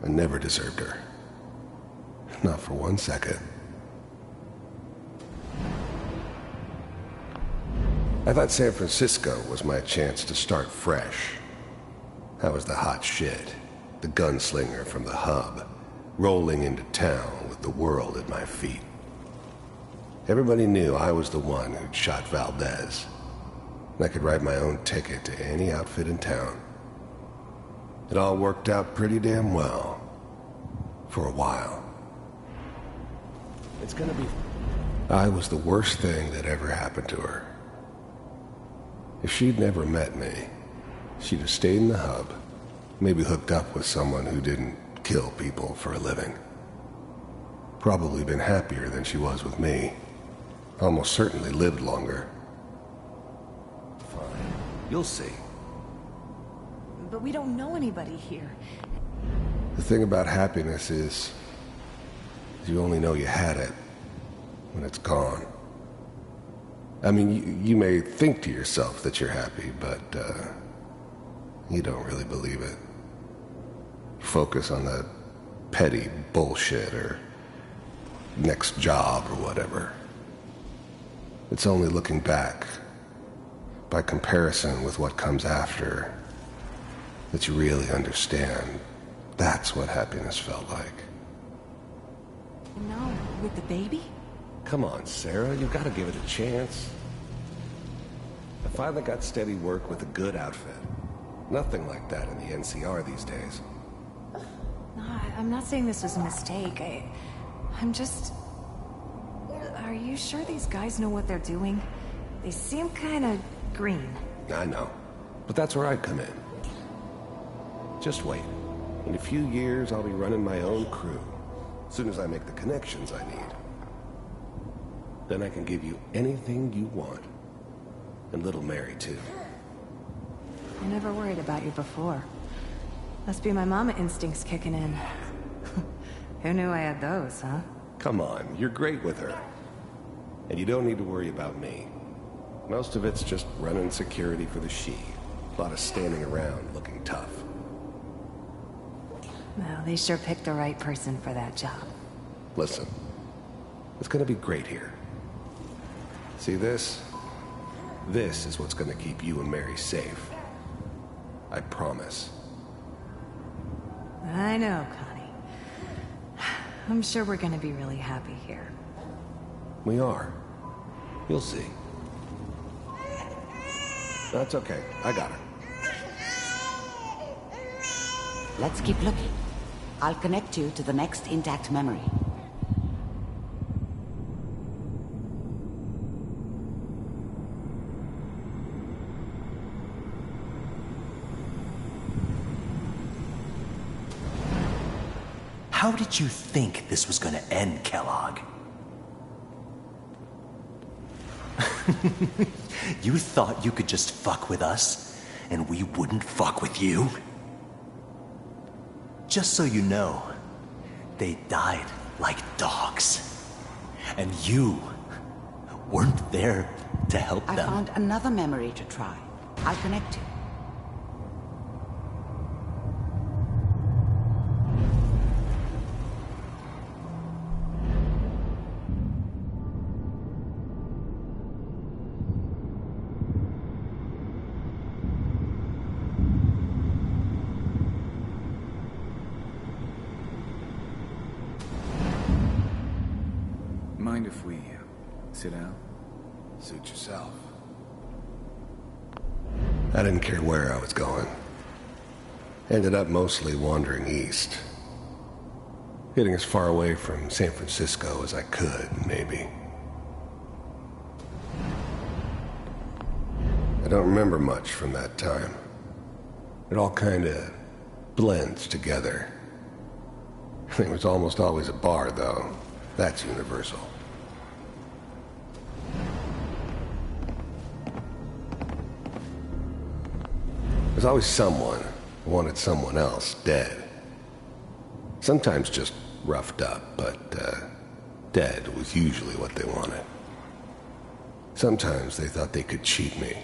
I never deserved her. Not for 1 second. I thought San Francisco was my chance to start fresh. I was the hot shit, the gunslinger from the hub, rolling into town with the world at my feet. Everybody knew I was the one who'd shot Valdez. And I could write my own ticket to any outfit in town. It all worked out pretty damn well. For a while. It's gonna be... I was the worst thing that ever happened to her. If she'd never met me, she'd have stayed in the hub, maybe hooked up with someone who didn't kill people for a living. Probably been happier than she was with me. Almost certainly lived longer. Fine. You'll see. But we don't know anybody here. The thing about happiness is you only know you had it when it's gone. I mean, you may think to yourself that you're happy, but you don't really believe it. Focus on that petty bullshit or next job or whatever. It's only looking back, by comparison with what comes after, that you really understand. That's what happiness felt like. No, with the baby? Come on, Sarah, you've got to give it a chance. I finally got steady work with a good outfit. Nothing like that in the NCR these days. No, I'm not saying this was a mistake. I'm just... Are you sure these guys know what they're doing? They seem kind of green. I know, but that's where I come in. Just wait. In a few years, I'll be running my own crew. As soon as I make the connections I need. Then I can give you anything you want. And little Mary, too. I never worried about you before. Must be my mama instincts kicking in. Who knew I had those, huh? Come on, you're great with her. And you don't need to worry about me. Most of it's just running security for the she. A lot of standing around looking tough. Well, they sure picked the right person for that job. Listen, it's gonna be great here. See this? This is what's gonna keep you and Mary safe. I promise. I know, Connie. I'm sure we're gonna be really happy here. We are. You'll see. That's okay. I got her. Let's keep looking. I'll connect you to the next intact memory. How did you think this was gonna end, Kellogg? You thought you could just fuck with us, and we wouldn't fuck with you? Just so you know, they died like dogs. And you weren't there to help them. I found another memory to try. I'll connect you. Mind if we sit down? Suit yourself. I didn't care where I was going. Ended up mostly wandering east. Getting as far away from San Francisco as I could, maybe. I don't remember much from that time. It all kinda blends together. There was almost always a bar, though. That's universal. There's always someone who wanted someone else dead. Sometimes just roughed up, but dead was usually what they wanted. Sometimes they thought they could cheat me.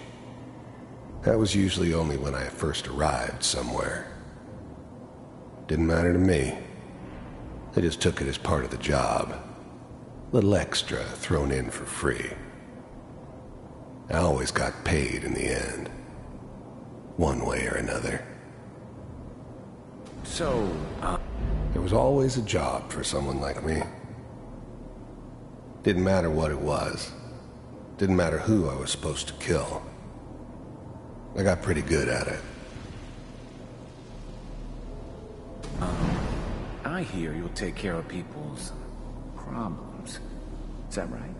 That was usually only when I first arrived somewhere. Didn't matter to me. They just took it as part of the job. Little extra thrown in for free. I always got paid in the end. One way or another. So, there was always a job for someone like me. Didn't matter what it was. Didn't matter who I was supposed to kill. I got pretty good at it. I hear you'll take care of people's problems. Is that right?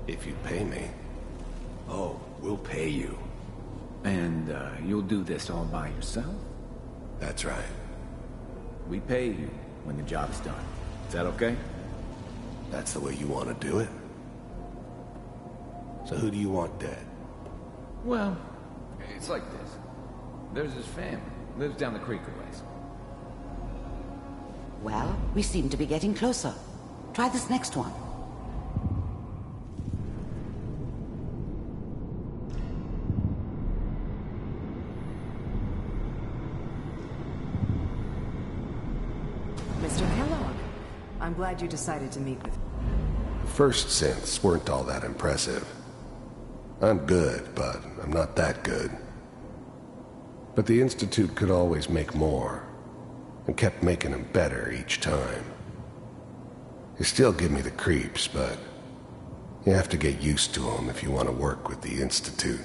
If you'd pay me. Oh, we'll pay you. And you'll do this all by yourself? That's right. We pay you when the job's done. Is that okay? That's the way you want to do it? So who do you want dead? Well, it's like this. There's his family. Lives down the creek a ways. Well, we seem to be getting closer. Try this next one. Mr. Kellogg, I'm glad you decided to meet with me. The first synths weren't all that impressive. I'm good, but I'm not that good. But the Institute could always make more, and kept making them better each time. They still give me the creeps, but you have to get used to them if you want to work with the Institute.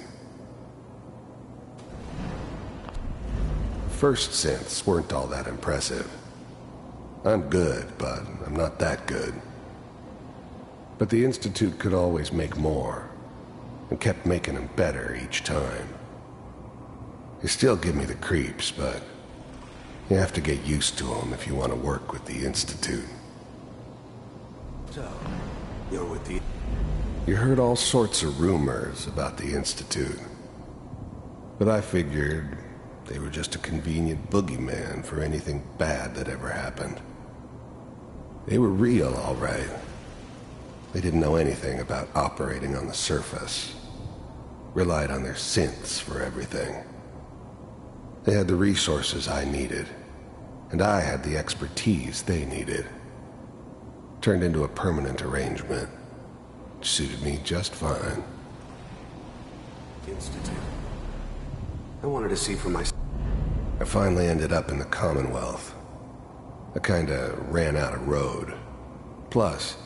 The first synths weren't all that impressive. I'm good, but I'm not that good. But the Institute could always make more, and kept making them better each time. They still give me the creeps, but you have to get used to them if you want to work with the Institute. So, you're with the... You heard all sorts of rumors about the Institute. But I figured they were just a convenient boogeyman for anything bad that ever happened. They were real, all right. They didn't know anything about operating on the surface. Relied on their synths for everything. They had the resources I needed, and I had the expertise they needed. Turned into a permanent arrangement, which suited me just fine. Institute. I wanted to see for myself. I finally ended up in the Commonwealth. I kinda ran out of road. Plus,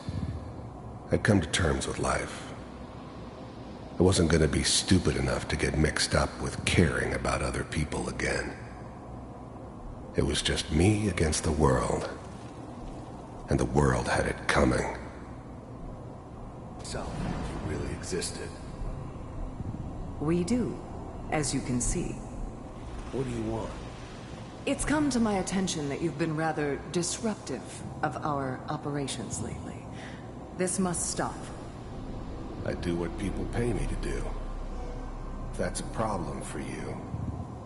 I'd come to terms with life. I wasn't gonna be stupid enough to get mixed up with caring about other people again. It was just me against the world. And the world had it coming. So, you really existed. We do, as you can see. What do you want? It's come to my attention that you've been rather disruptive of our operations lately. This must stop. I do what people pay me to do. If that's a problem for you,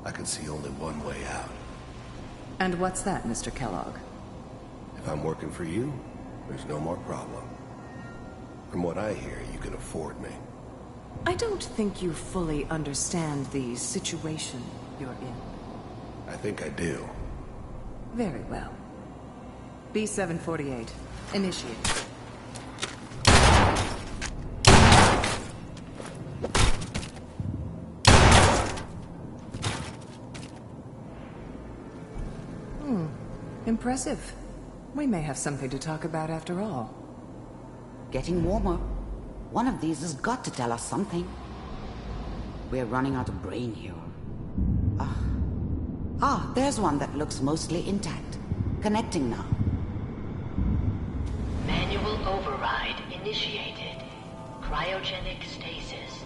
I can see only one way out. And what's that, Mr. Kellogg? If I'm working for you, there's no more problem. From what I hear, you can afford me. I don't think you fully understand the situation you're in. I think I do. Very well. B-748, initiate. Impressive. We may have something to talk about after all. Getting warmer. One of these has got to tell us something. We're running out of brain here. There's one that looks mostly intact. Connecting now. Manual override initiated. Cryogenic stasis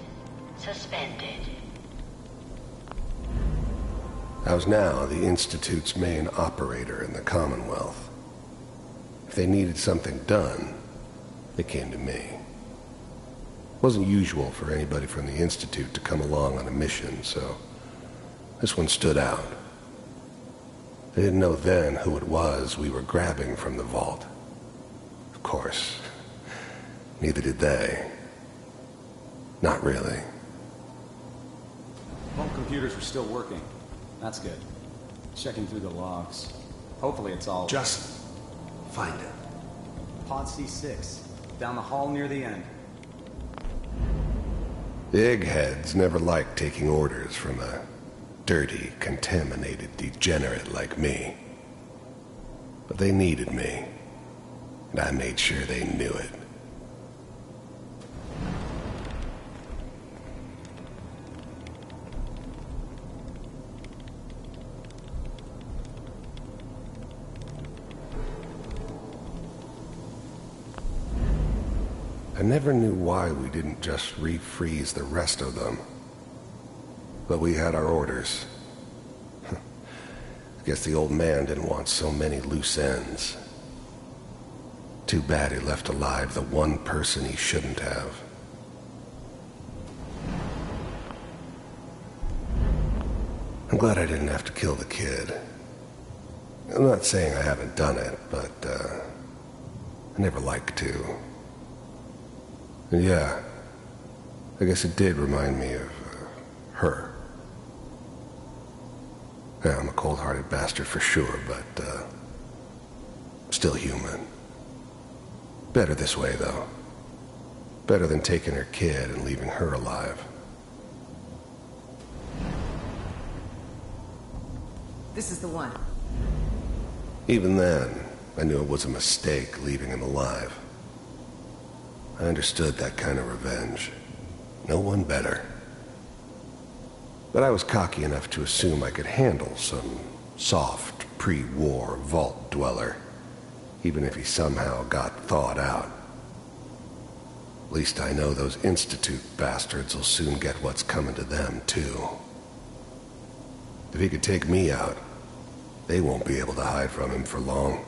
suspended. I was now the Institute's main operator in the Commonwealth. If they needed something done, they came to me. It wasn't usual for anybody from the Institute to come along on a mission, so this one stood out. They didn't know then who it was we were grabbing from the vault. Of course, neither did they. Not really. Vault computers are still working. That's good. Checking through the logs. Hopefully it's all... Just find it. Pod C6. Down the hall near the end. The eggheads never liked taking orders from a dirty, contaminated degenerate like me. But they needed me, and I made sure they knew it. I never knew why we didn't just refreeze the rest of them. But we had our orders. I guess the old man didn't want so many loose ends. Too bad he left alive the one person he shouldn't have. I'm glad I didn't have to kill the kid. I'm not saying I haven't done it, but I never liked to. And yeah, I guess it did remind me of her. Yeah, I'm a cold-hearted bastard for sure, but still human. Better this way, though. Better than taking her kid and leaving her alive. This is the one. Even then, I knew it was a mistake leaving him alive. I understood that kind of revenge. No one better. But I was cocky enough to assume I could handle some soft, pre-war vault dweller, even if he somehow got thawed out. At least I know those Institute bastards will soon get what's coming to them, too. If he could take me out, they won't be able to hide from him for long.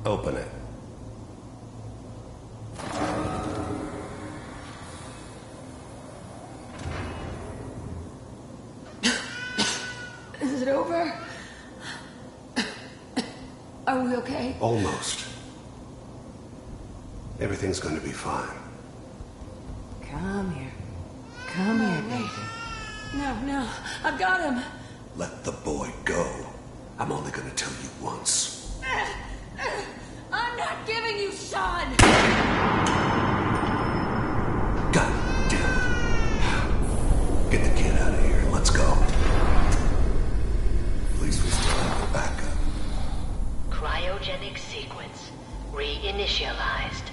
Open it. Is it over? Are we okay? Almost. Everything's going to be fine. Come here. Come here, baby. No, I've got him. Let the boy go. I'm only going to tell you once. I'm not giving you Sean! God damn it. Get the kid out of here. Let's go. At least we still have the backup. Cryogenic sequence reinitialized.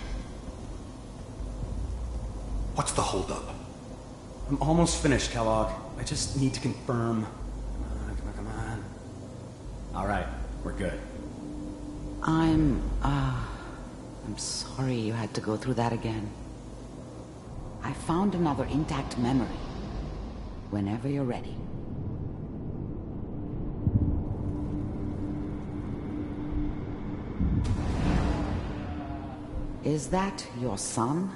What's the holdup? I'm almost finished, Kellogg. I just need to confirm. Come on. All right, we're good. I'm sorry you had to go through that again. I found another intact memory. Whenever you're ready. Is that your son?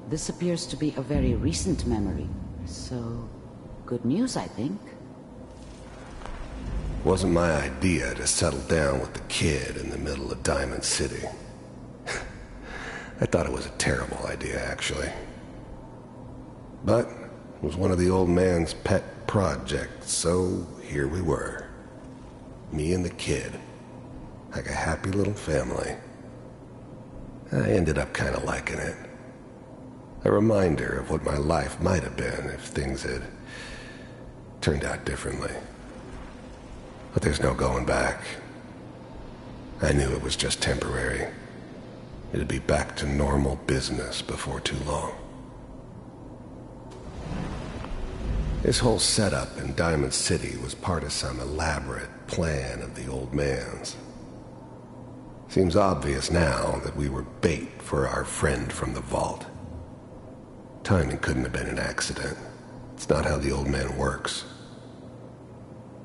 This appears to be a very recent memory, so good news, I think. Wasn't my idea to settle down with the kid in the middle of Diamond City. I thought it was a terrible idea, actually. But it was one of the old man's pet projects, so here we were. Me and the kid. Like a happy little family. I ended up kind of liking it. A reminder of what my life might have been if things had turned out differently. But there's no going back. I knew it was just temporary. It'd be back to normal business before too long. This whole setup in Diamond City was part of some elaborate plan of the old man's. Seems obvious now that we were bait for our friend from the vault. Timing couldn't have been an accident. It's not how the old man works.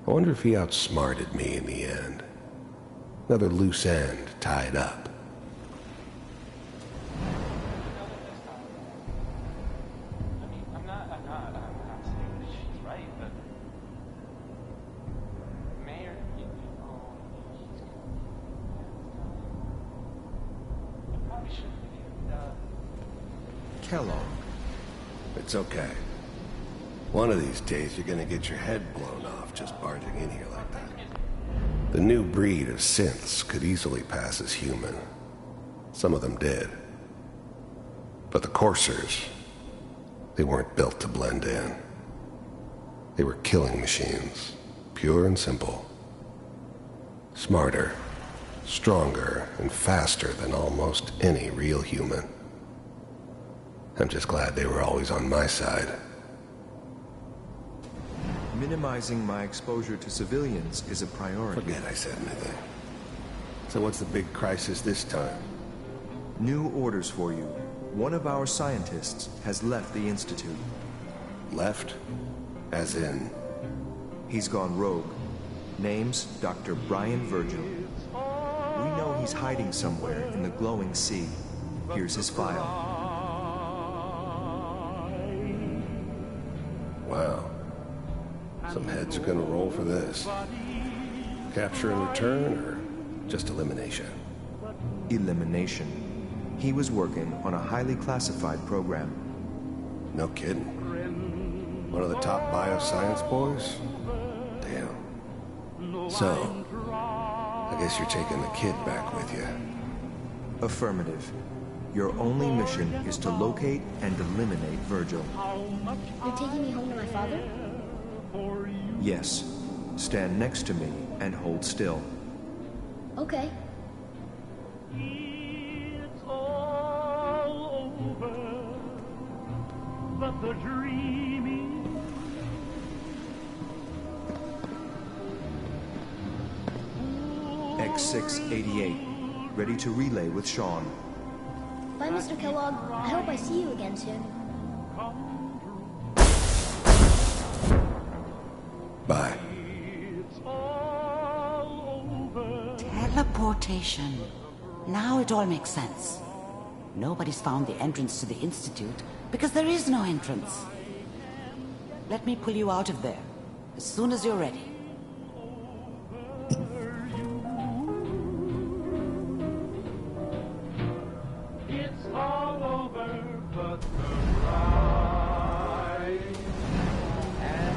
I wonder if he outsmarted me in the end. Another loose end tied up. I'm not saying that she's right, but Mayor, I probably shouldn't have. Kellogg. It's okay. One of these days you're gonna get your head blown off just barging in here like that. The new breed of synths could easily pass as human. Some of them did. But the coursers, they weren't built to blend in. They were killing machines, pure and simple. Smarter, stronger, and faster than almost any real human. I'm just glad they were always on my side. Minimizing my exposure to civilians is a priority. Forget I said anything. So what's the big crisis this time? New orders for you. One of our scientists has left the Institute. Left? As in? He's gone rogue. Name's Dr. Brian Virgil. We know he's hiding somewhere in the glowing sea. Here's his file. Wow. Some heads are gonna roll for this. Capture and return, or just elimination? Elimination. He was working on a highly classified program. No kidding. One of the top bioscience boys? Damn. So, I guess you're taking the kid back with you. Affirmative. Your only mission is to locate and eliminate Virgil. You're taking me home to my father? Yes. Stand next to me and hold still. Okay. It's all over, but the dreaming. X688. Ready to relay with Sean. Bye, Mr. Kellogg. I hope I see you again soon. Bye. Teleportation. Now it all makes sense. Nobody's found the entrance to the Institute because there is no entrance. Let me pull you out of there as soon as you're ready. It's all over, but the ride. And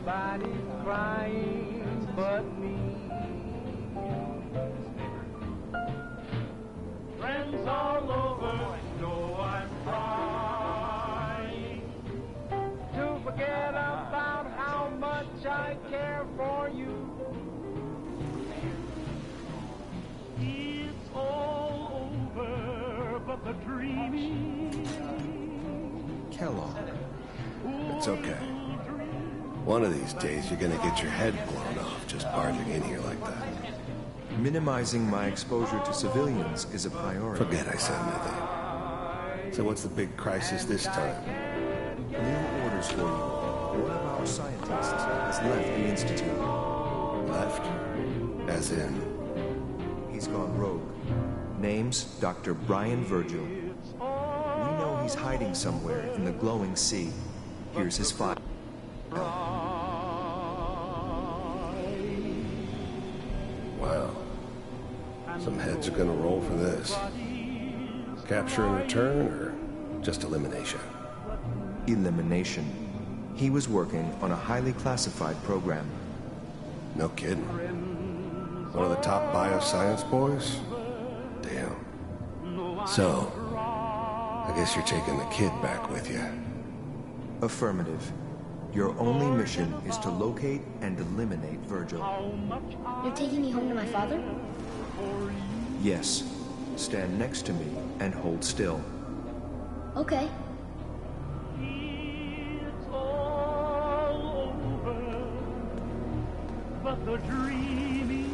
nobody's crying but me. Friends all over know I'm trying to forget about how much I care for you. It's all over, but the dreaming. Kellogg, It's okay. One of these days, you're gonna get your head blown off just barging in here like that. Minimizing my exposure to civilians is a priority. Forget I said anything. So what's the big crisis this time? New orders for you. One of our scientists has left the Institute. Left? As in? He's gone rogue. Name's Dr. Brian Virgil. We know he's hiding somewhere in the glowing sea. Here's his file. Wow. Some heads are gonna roll for this. Capture and return, or just elimination? Elimination. He was working on a highly classified program. No kidding. One of the top bioscience boys? Damn. So, I guess you're taking the kid back with you. Affirmative. Your only mission is to locate and eliminate Virgil. You're taking me home to my father? Yes. Stand next to me and hold still. Okay. But the dreaming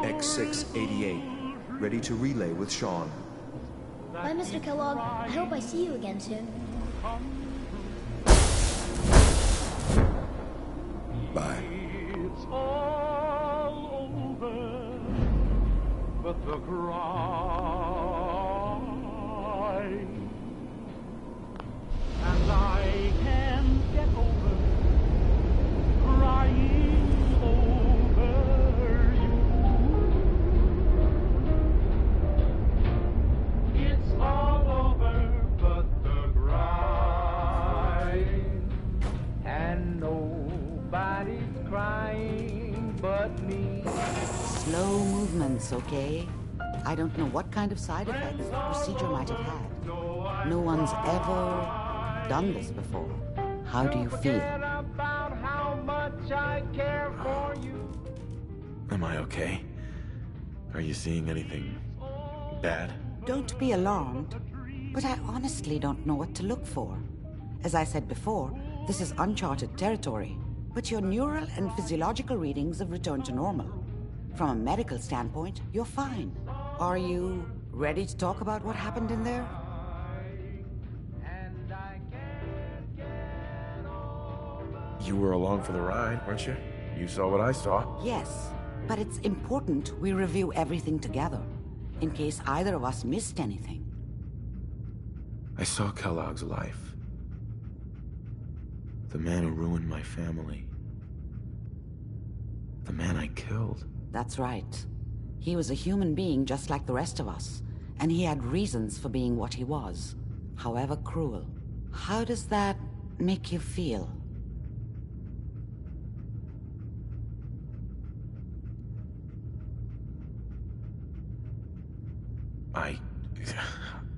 X688. Ready to relay with Sean. Bye, Mr. Kellogg. I hope I see you again soon. Bye. it's all over, but the cry, and I can't get over crying over you. It's all over, but the crying, and nobody's crying but me. Slow movements, okay? I don't know what kind of side effects the procedure might have had. No one's ever done this before. How do you feel? About how much I care for you. Am I okay? Are you seeing anything bad? Don't be alarmed, but I honestly don't know what to look for. As I said before, this is uncharted territory, but your neural and physiological readings have returned to normal. From a medical standpoint, you're fine. Are you ready to talk about what happened in there? You were along for the ride, weren't you? You saw what I saw. Yes, but it's important we review everything together, in case either of us missed anything. I saw Kellogg's life. The man who ruined my family. The man I killed. That's right. He was a human being just like the rest of us, and he had reasons for being what he was, however cruel. How does that make you feel?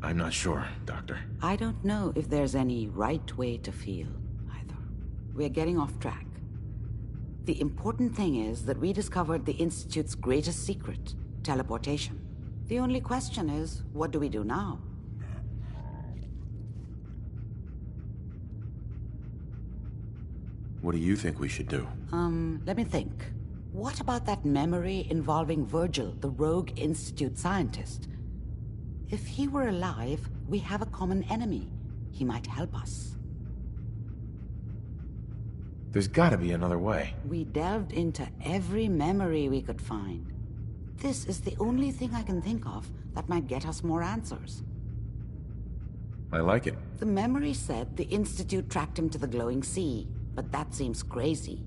I'm not sure, Doctor. I don't know if there's any right way to feel, either. We're getting off track. The important thing is that we discovered the Institute's greatest secret, teleportation. The only question is, what do we do now? What do you think we should do? Let me think. What about that memory involving Virgil, the rogue Institute scientist? If he were alive, we have a common enemy. He might help us. There's gotta be another way. We delved into every memory we could find. This is the only thing I can think of that might get us more answers. I like it. The memory said the Institute tracked him to the glowing sea, but that seems crazy.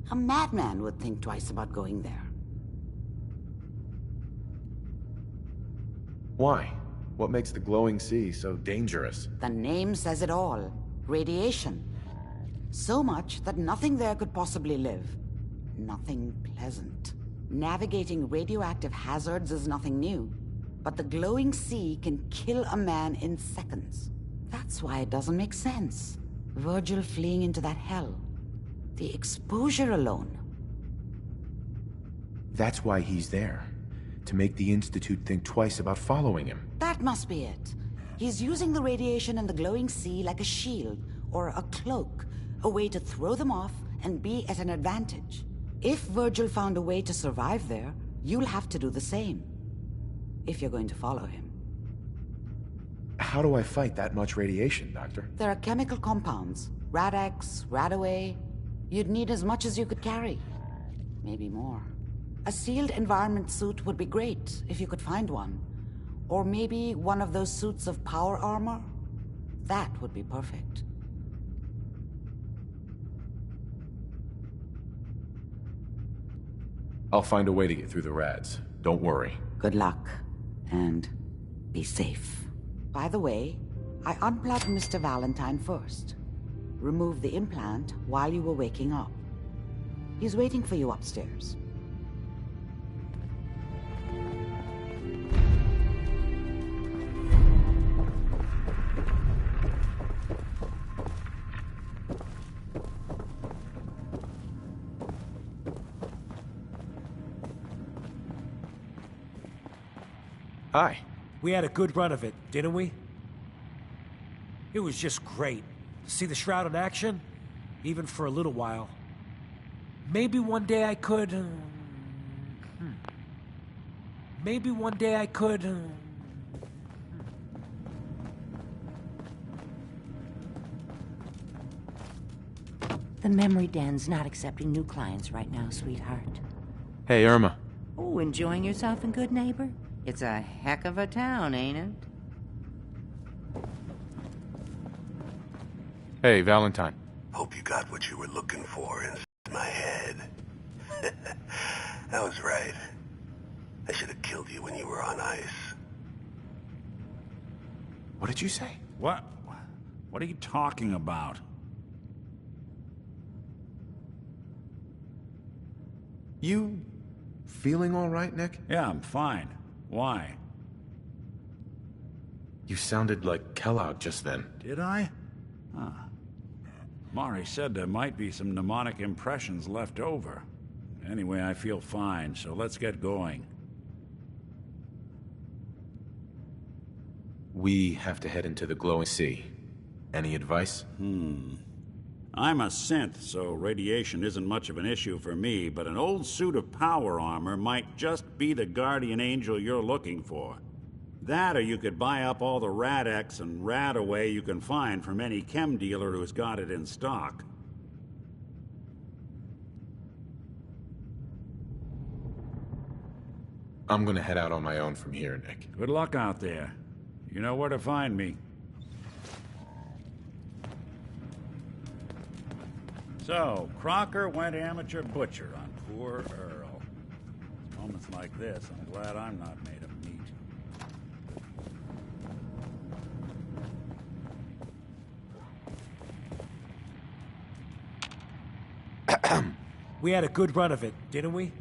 A madman would think twice about going there. Why? What makes the glowing sea so dangerous? The name says it all. Radiation. So much that nothing there could possibly live. Nothing pleasant. Navigating radioactive hazards is nothing new. But the glowing sea can kill a man in seconds. That's why it doesn't make sense. Virgil fleeing into that hell. The exposure alone. That's why he's there. To make the Institute think twice about following him. That must be it. He's using the radiation and the glowing sea like a shield or a cloak, a way to throw them off and be at an advantage. If Virgil found a way to survive there, you'll have to do the same. If you're going to follow him. How do I fight that much radiation, Doctor? There are chemical compounds. Rad-X, Radaway. You'd need as much as you could carry. Maybe more. A sealed environment suit would be great, if you could find one. Or maybe one of those suits of power armor? That would be perfect. I'll find a way to get through the rads. Don't worry. Good luck. And be safe. By the way, I unplugged Mr. Valentine first. Removed the implant while you were waking up. He's waiting for you upstairs. Hi. We had a good run of it, didn't we? It was just great. To see the Shroud in action, even for a little while. Maybe one day I could... Maybe one day I could... The memory den's not accepting new clients right now, sweetheart. Hey, Irma. Oh, enjoying yourself in Good Neighbor? It's a heck of a town, ain't it? Hey, Valentine. Hope you got what you were looking for inside my head. I was right. I should have killed you when you were on ice. What did you say? What? What are you talking about? You feeling all right, Nick? Yeah, I'm fine. Why? You sounded like Kellogg just then. Did I? Huh. Mari said there might be some mnemonic impressions left over. Anyway, I feel fine, so let's get going. We have to head into the glowing sea. Any advice? I'm a synth, so radiation isn't much of an issue for me, but an old suit of power armor might just be the guardian angel you're looking for. That, or you could buy up all the Rad-X and Radaway you can find from any chem dealer who's got it in stock. I'm gonna head out on my own from here, Nick. Good luck out there. You know where to find me. So, Crocker went amateur butcher on poor Earl. Moments like this, I'm glad I'm not made of meat. We had a good run of it, didn't we?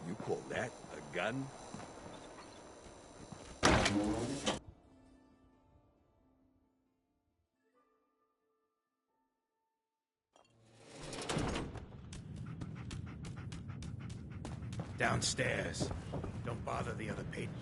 You call that a gun? Downstairs. Don't bother the other patrons.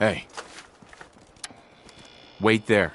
Hey. Wait there.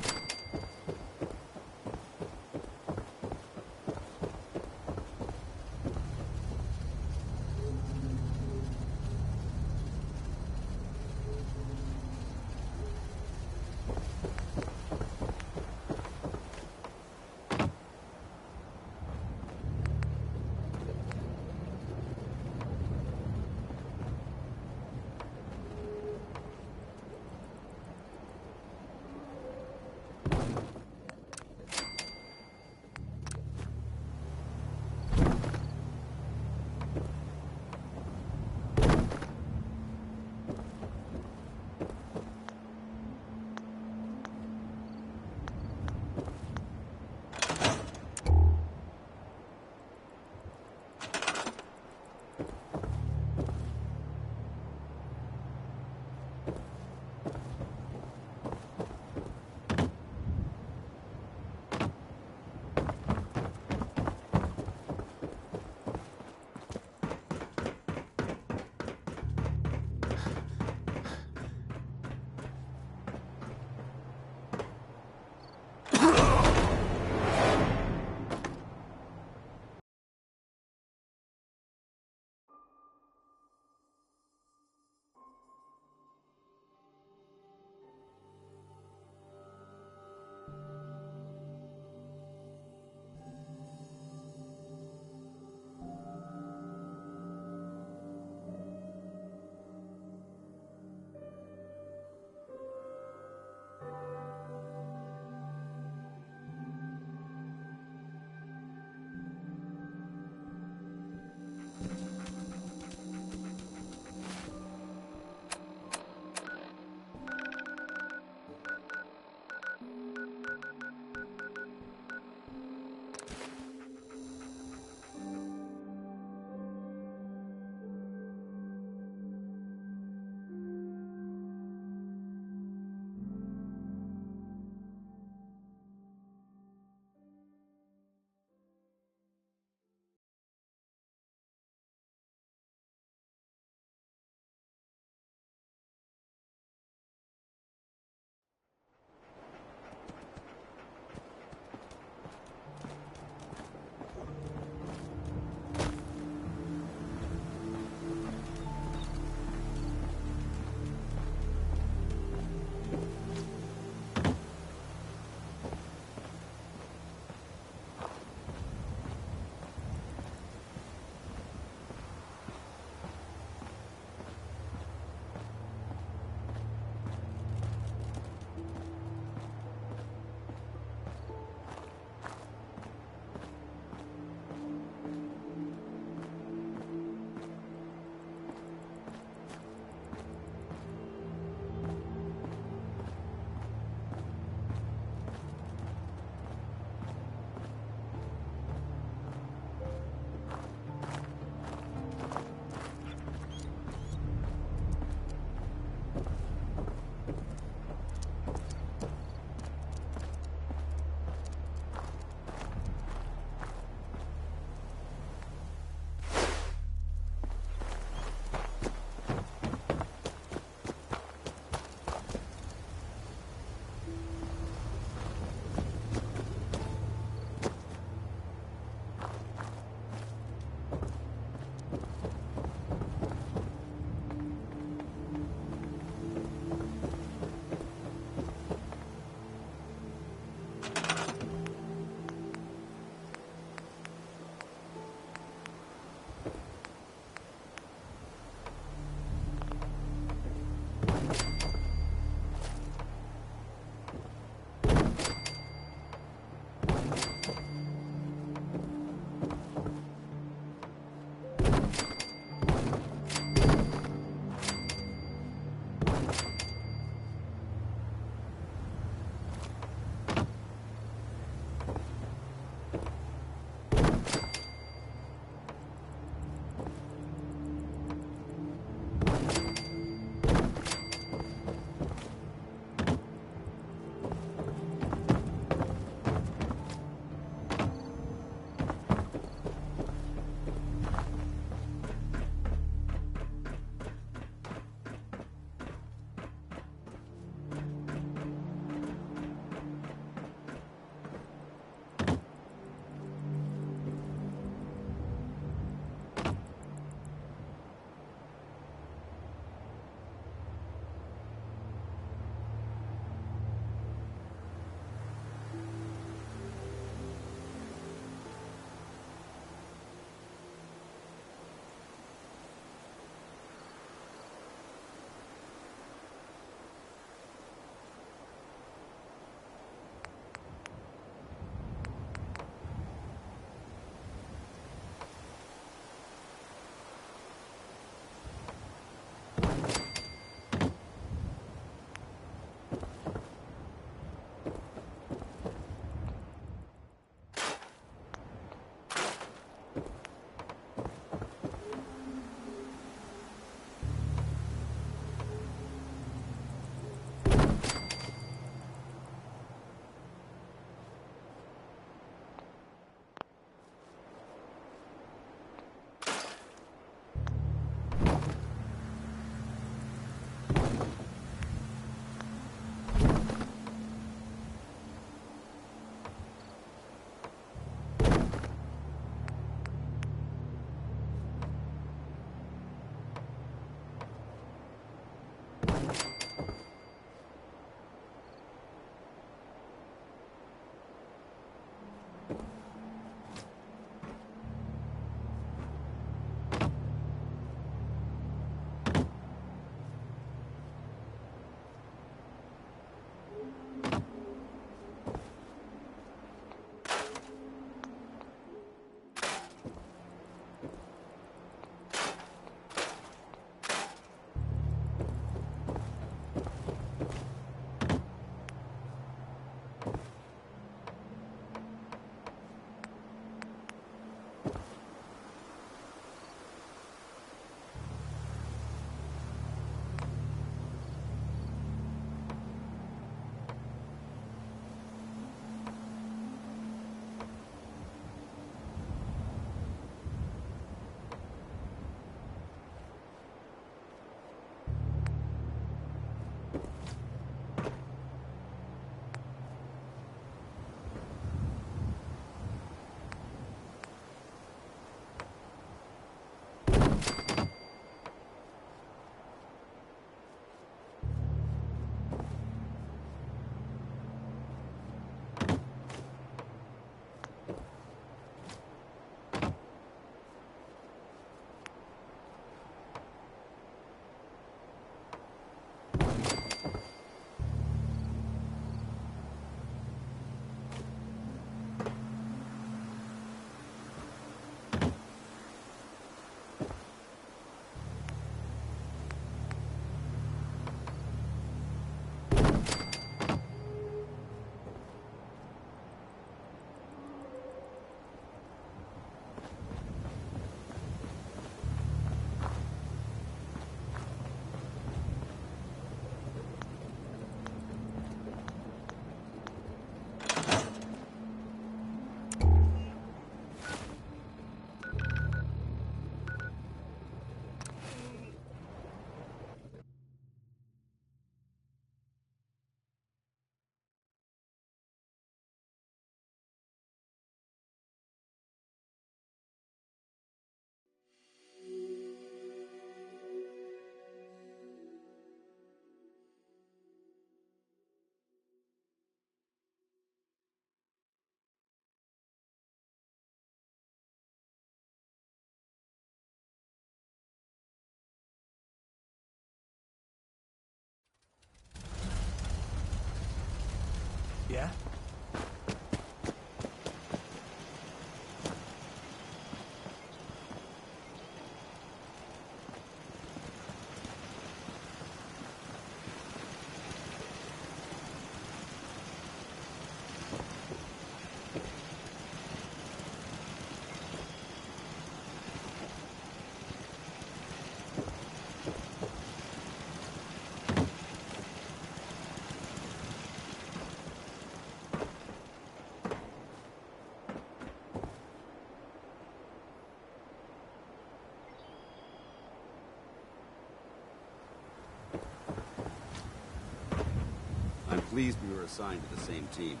pleased we were assigned to the same team.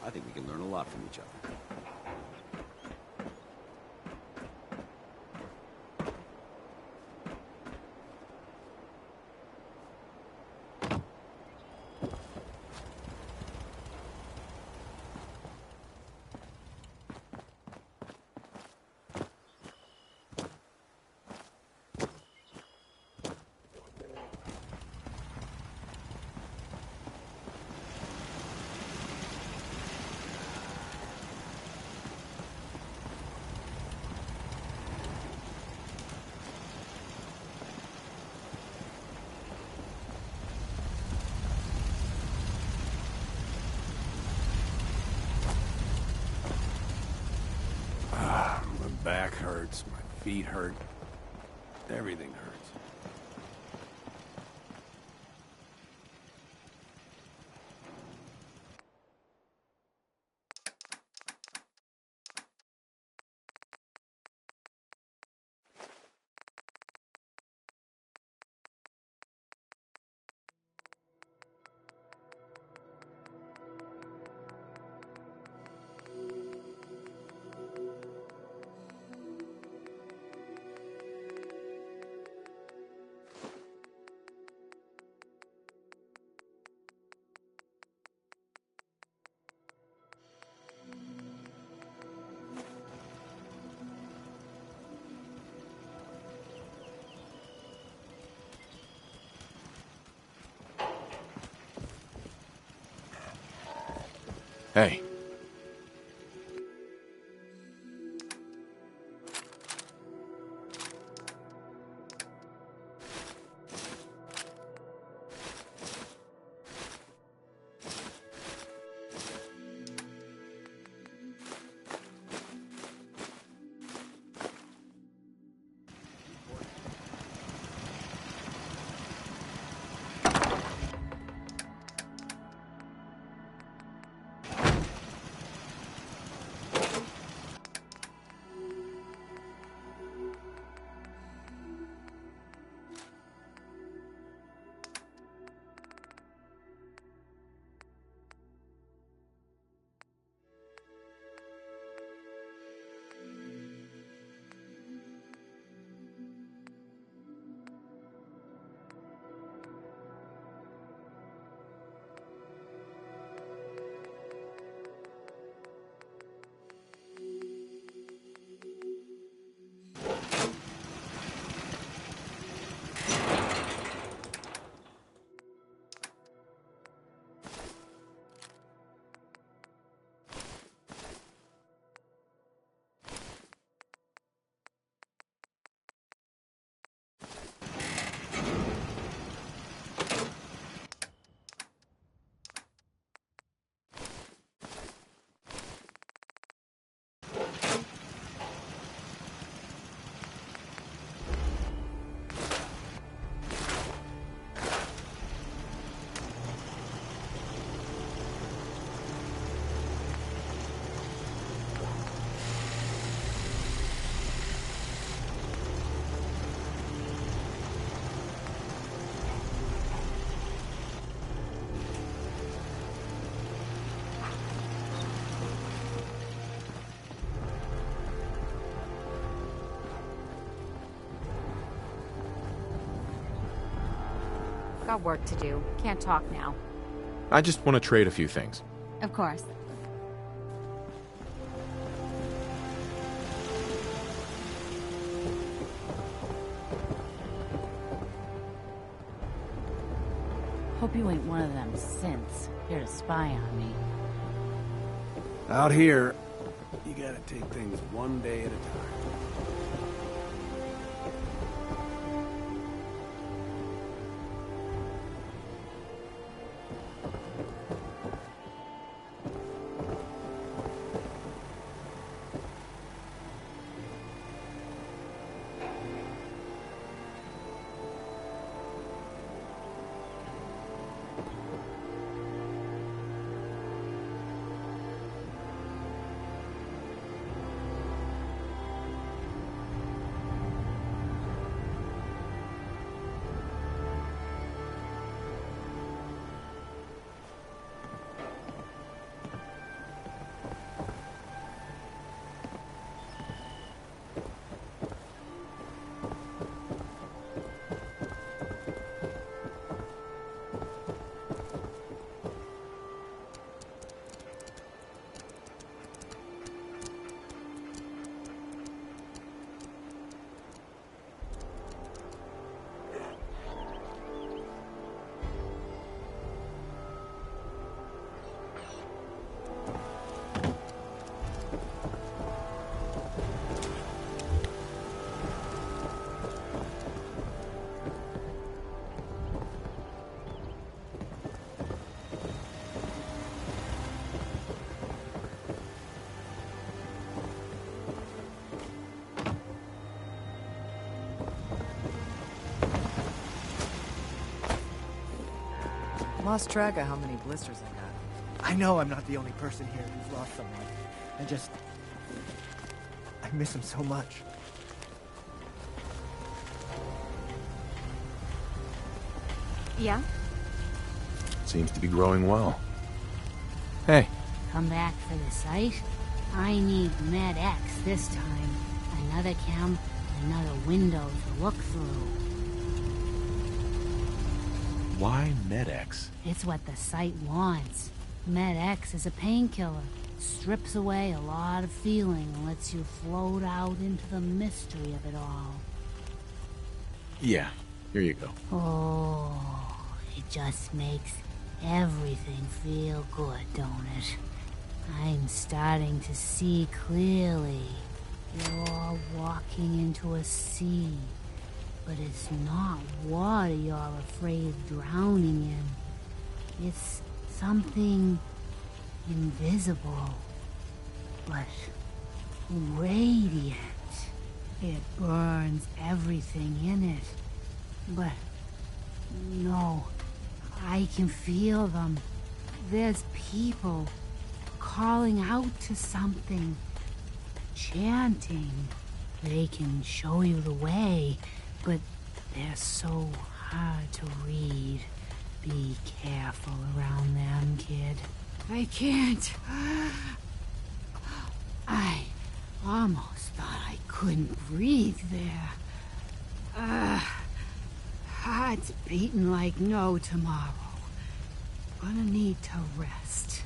I think we can learn a lot from each other. My back hurts, my feet hurt. Everything hurts. Hey. Got work to do. Can't talk now. I just want to trade a few things. Of course. Hope you ain't one of them synths here to spy on me. Out here, you gotta take things one day at a time. lost track of how many blisters I got. I know I'm not the only person here who's lost someone. I miss him so much. Yeah? Seems to be growing well. Hey. Come back for the site? I need Med X this time. Another cam, another window to look through. Why MedX? It's what the site wants. Med X is a painkiller. Strips away a lot of feeling and lets you float out into the mystery of it all. Yeah, here you go. Oh, it just makes everything feel good, don't it? I'm starting to see clearly. You're walking into a sea, but it's not water you're afraid of drowning in. It's something invisible, but radiant. It burns everything in it. But no, I can feel them. There's people calling out to something, chanting. They can show you the way, but they're so hard to read. Be careful around them, kid. I can't. I almost thought I couldn't breathe there. Heart's beating like no tomorrow. Gonna need to rest.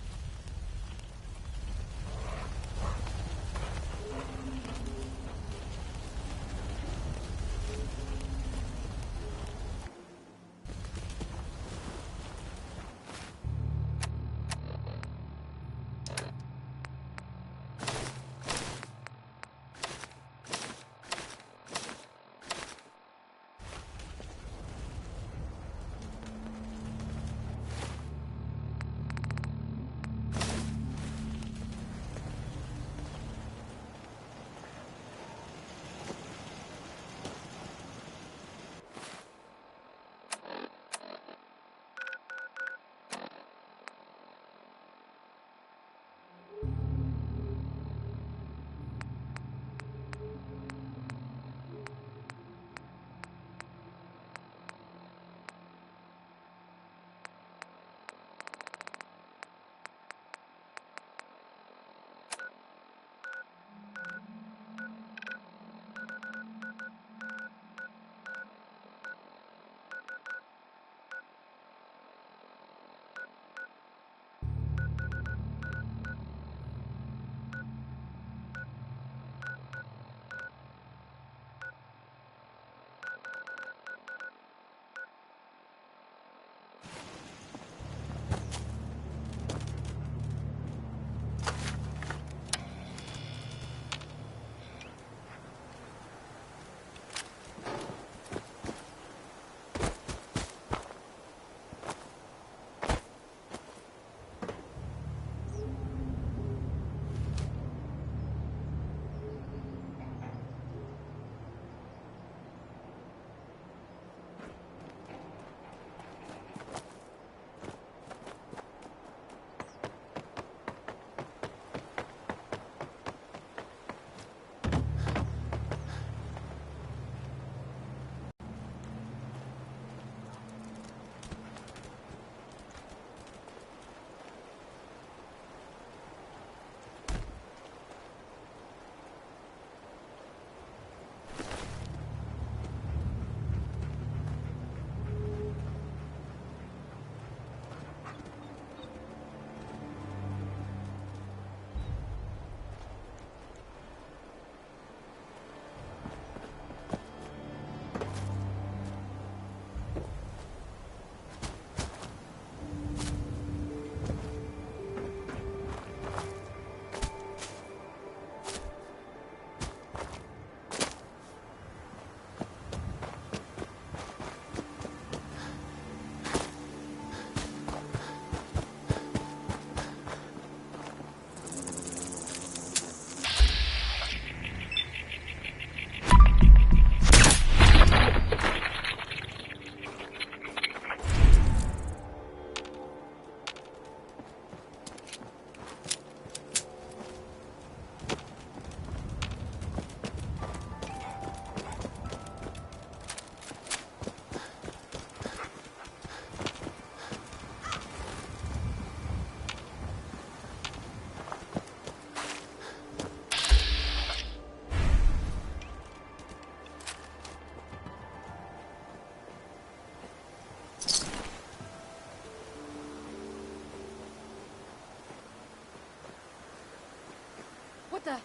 at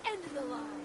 the end of the line.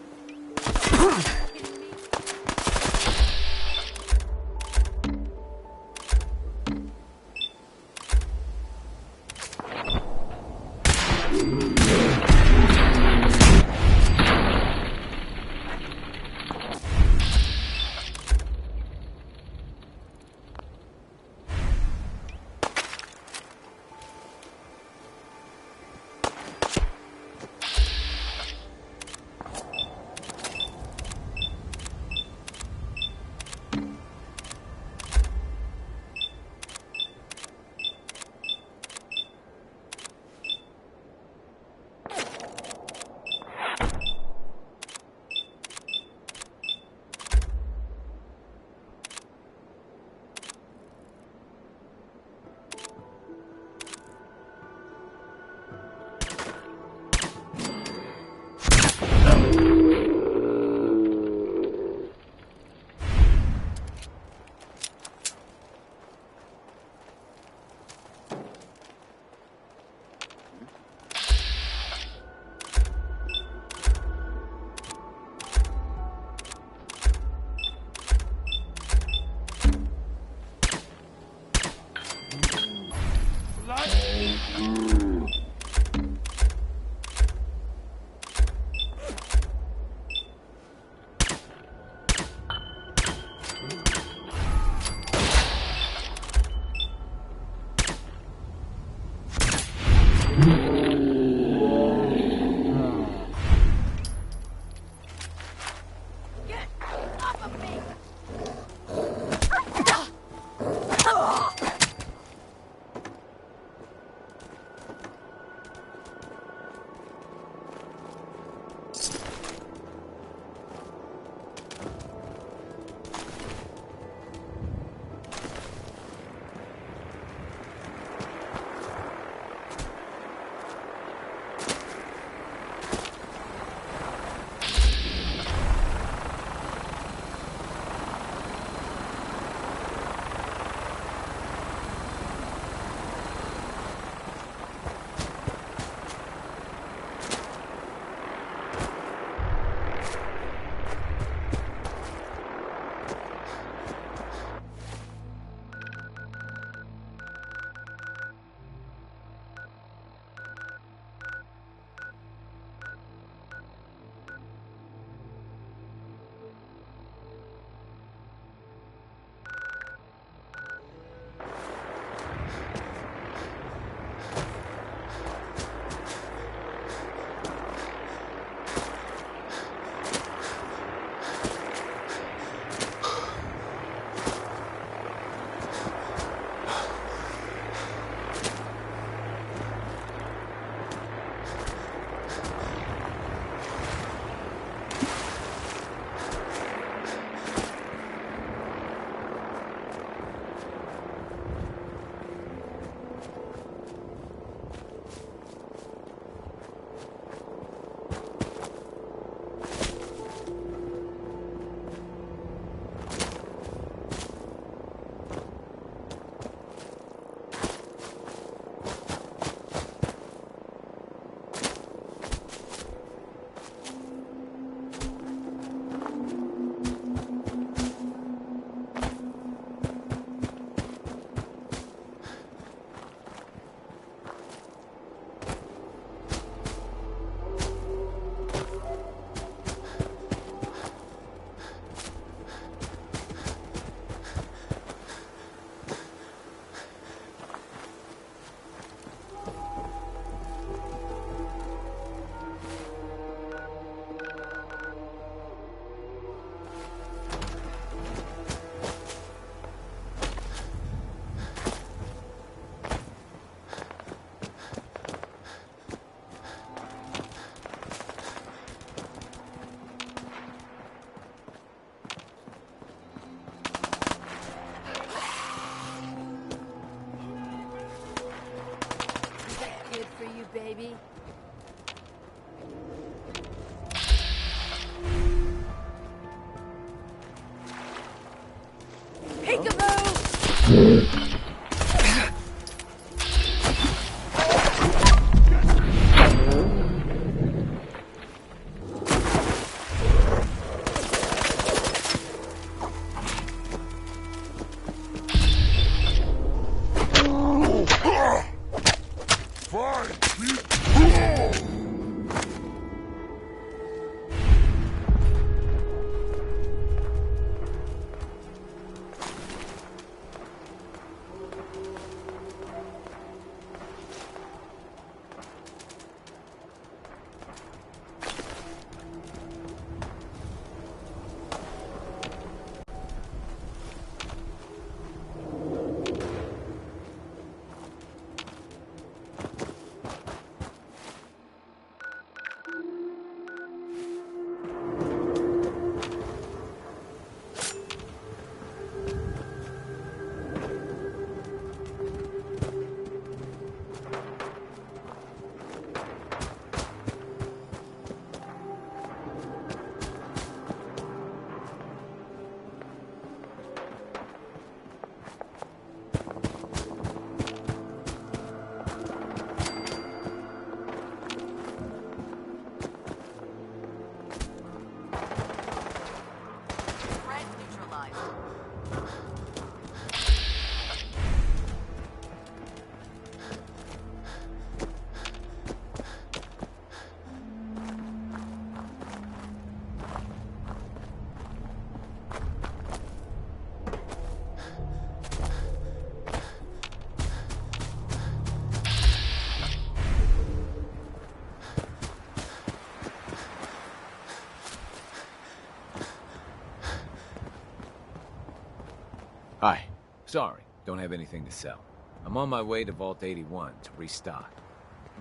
Hi. Sorry, don't have anything to sell. I'm on my way to Vault 81 to restock.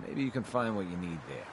Maybe you can find what you need there.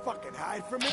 Fucking hide from me.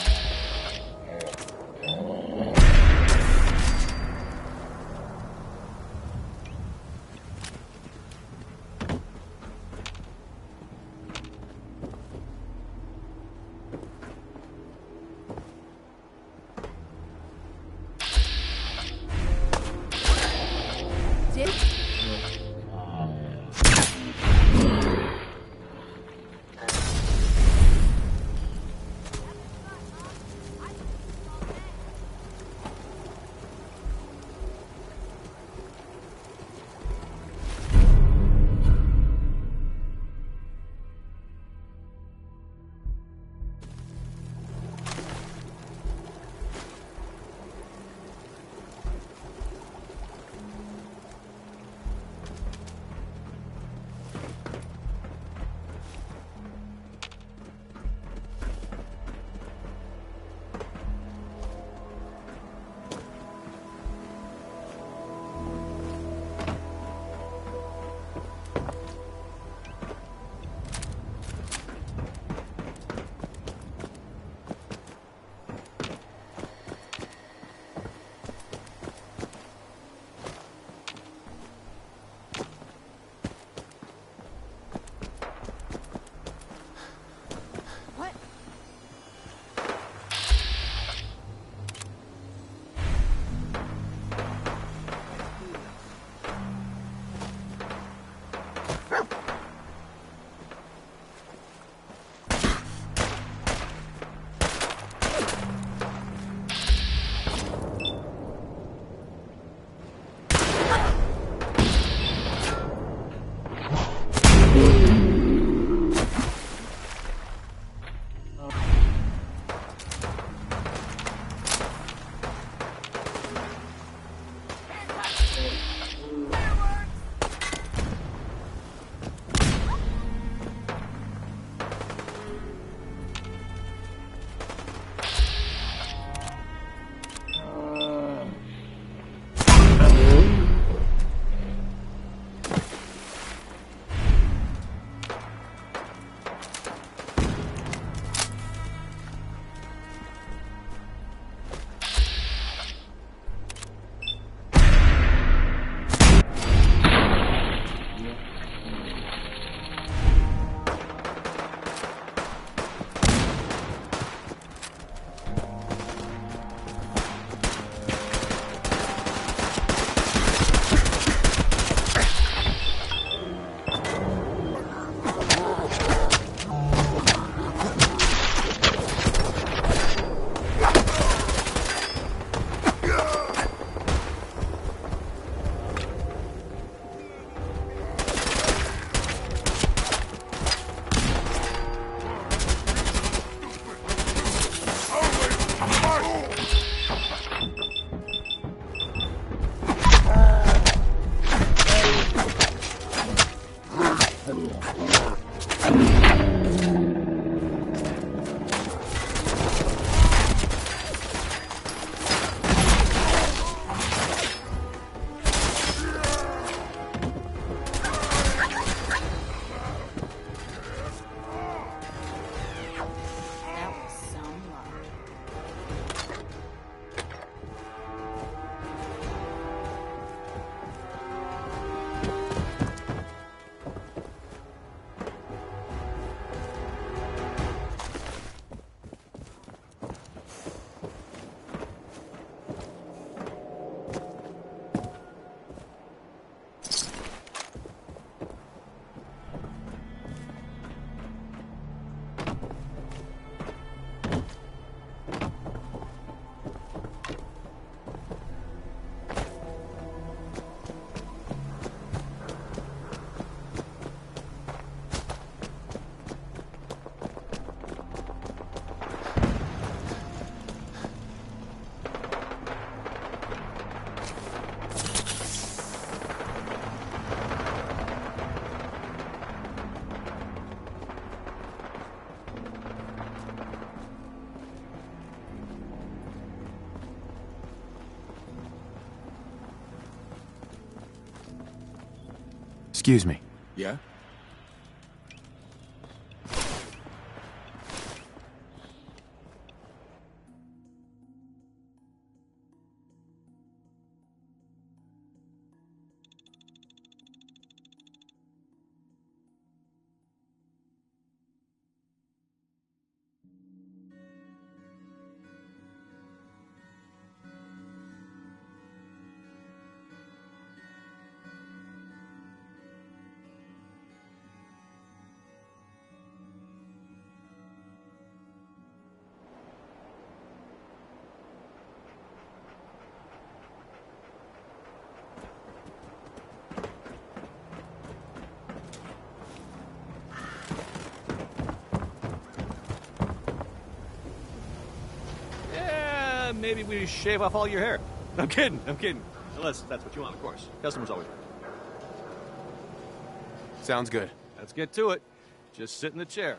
Excuse me. Yeah? Maybe we shave off all your hair. I'm kidding. Unless that's what you want, of course. Customers always right. Sounds good. Let's get to it. Just sit in the chair.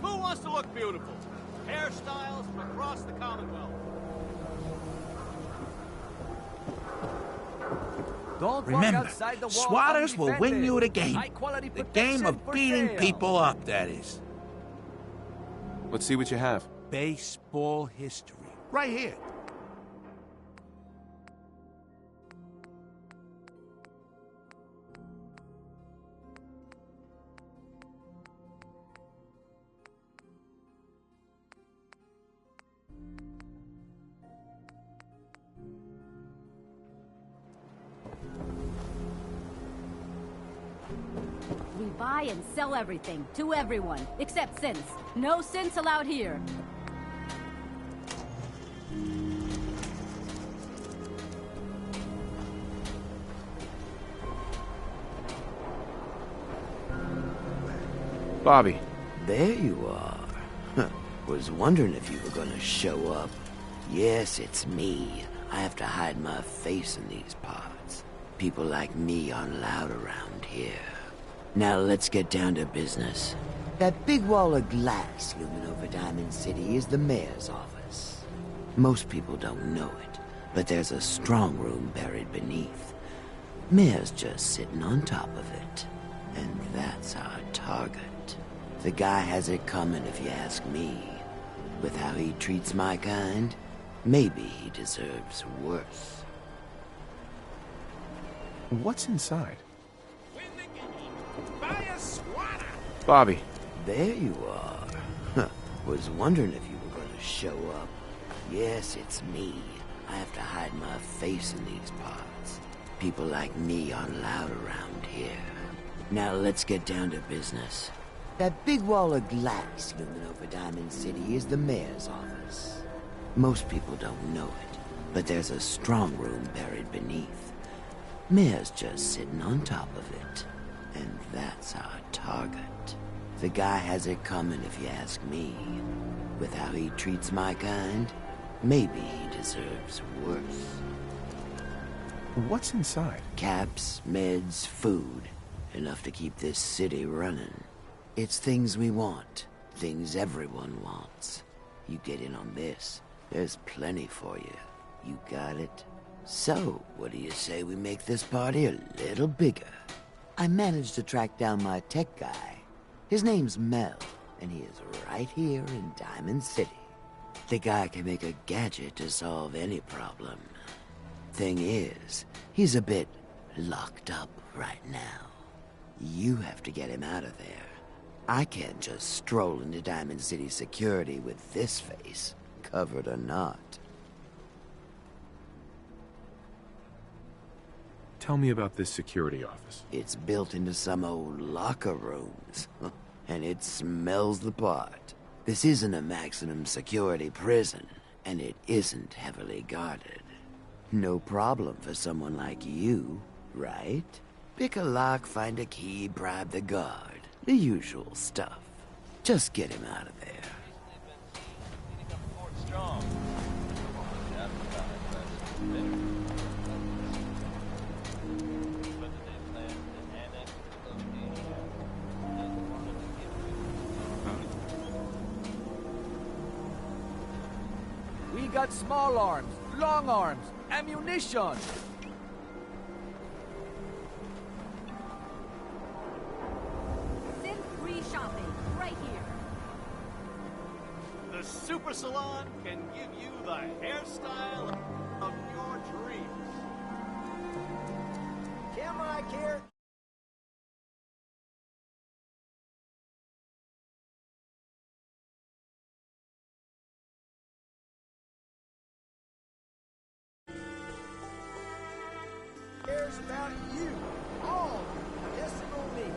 Wants to look beautiful. Hairstyles from across the Commonwealth. Remember, swatters will win you the game. The game of beating people up, that is. Let's see what you have. Baseball history. Right here. We buy and sell everything, to everyone, except synths. No synths allowed here. Bobby. There you are. Was wondering if you were gonna show up. Yes, it's me. I have to hide my face in these parts. People like me aren't allowed around here. Now let's get down to business. That big wall of glass looming over over Diamond City is the mayor's office. Most people don't know it, but there's a strong room buried beneath. Mayor's just sitting on top of it. And that's our target. The guy has it coming if you ask me. With how he treats my kind, maybe he deserves worse. What's inside? Bobby. There you are. Huh. Was wondering if you were going to show up. Yes, it's me. I have to hide my face in these parts. People like me aren't allowed around here. Now let's get down to business. That big wall of glass looming over Diamond City is the mayor's office. Most people don't know it, but there's a strong room buried beneath. Mayor's just sitting on top of it. And that's our target. The guy has it coming if you ask me. With how he treats my kind, maybe he deserves worse. What's inside? Caps, meds, food. Enough to keep this city running. It's things we want. Things everyone wants. You get in on this, there's plenty for you. You got it? So, what do you say we make this party a little bigger? I managed to track down my tech guy. His name's Mel, and he is right here in Diamond City. The guy can make a gadget to solve any problem. Thing is, he's a bit locked up right now. You have to get him out of there. I can't just stroll into Diamond City security with this face, covered or not. Tell me about this security office. It's built into some old locker rooms, and it smells the part. This isn't a maximum security prison, and it isn't heavily guarded. No problem for someone like you, right? Pick a lock, find a key, bribe the guard. The usual stuff. Just get him out of there. We got small arms, long arms, ammunition. Free shopping, right here. The Super Salon can give you the hairstyle of your dreams. Camera here. Cares about you, all medicinal needs.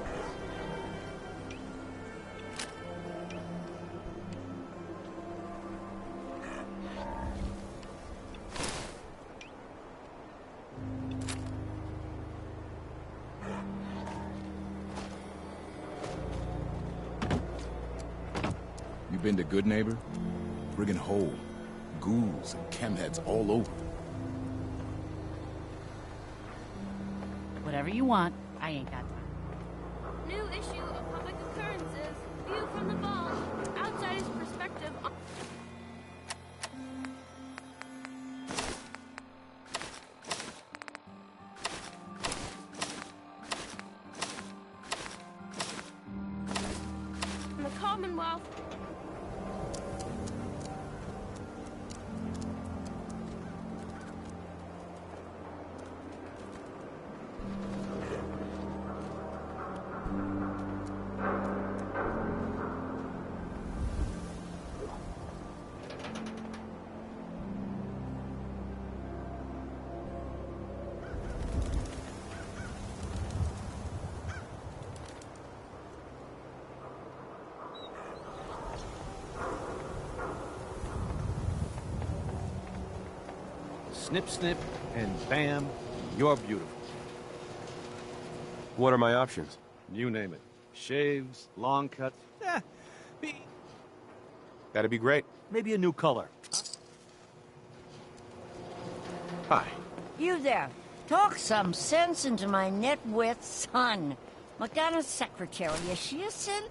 You been to Good Neighbor? Friggin' hole. Ghouls and chemheads all over. Whatever you want, I ain't got time. New issue of Public Occurrences. View from the vault. Outsider's perspective on... the Commonwealth. Snip, snip, and bam, you're beautiful. What are my options? You name it. Shaves, long cuts. That'd be great. Maybe a new color. Hi. You there. Talk some sense into my net-worth son. Morgana's secretary, is she a synth?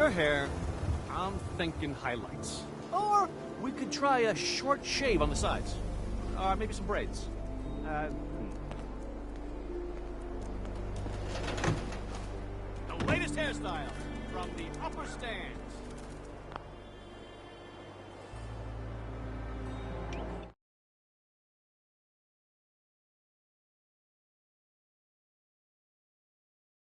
your hair, I'm thinking highlights. Or we could try a short shave on the sides. Or maybe some braids. The latest hairstyle from the upper stand.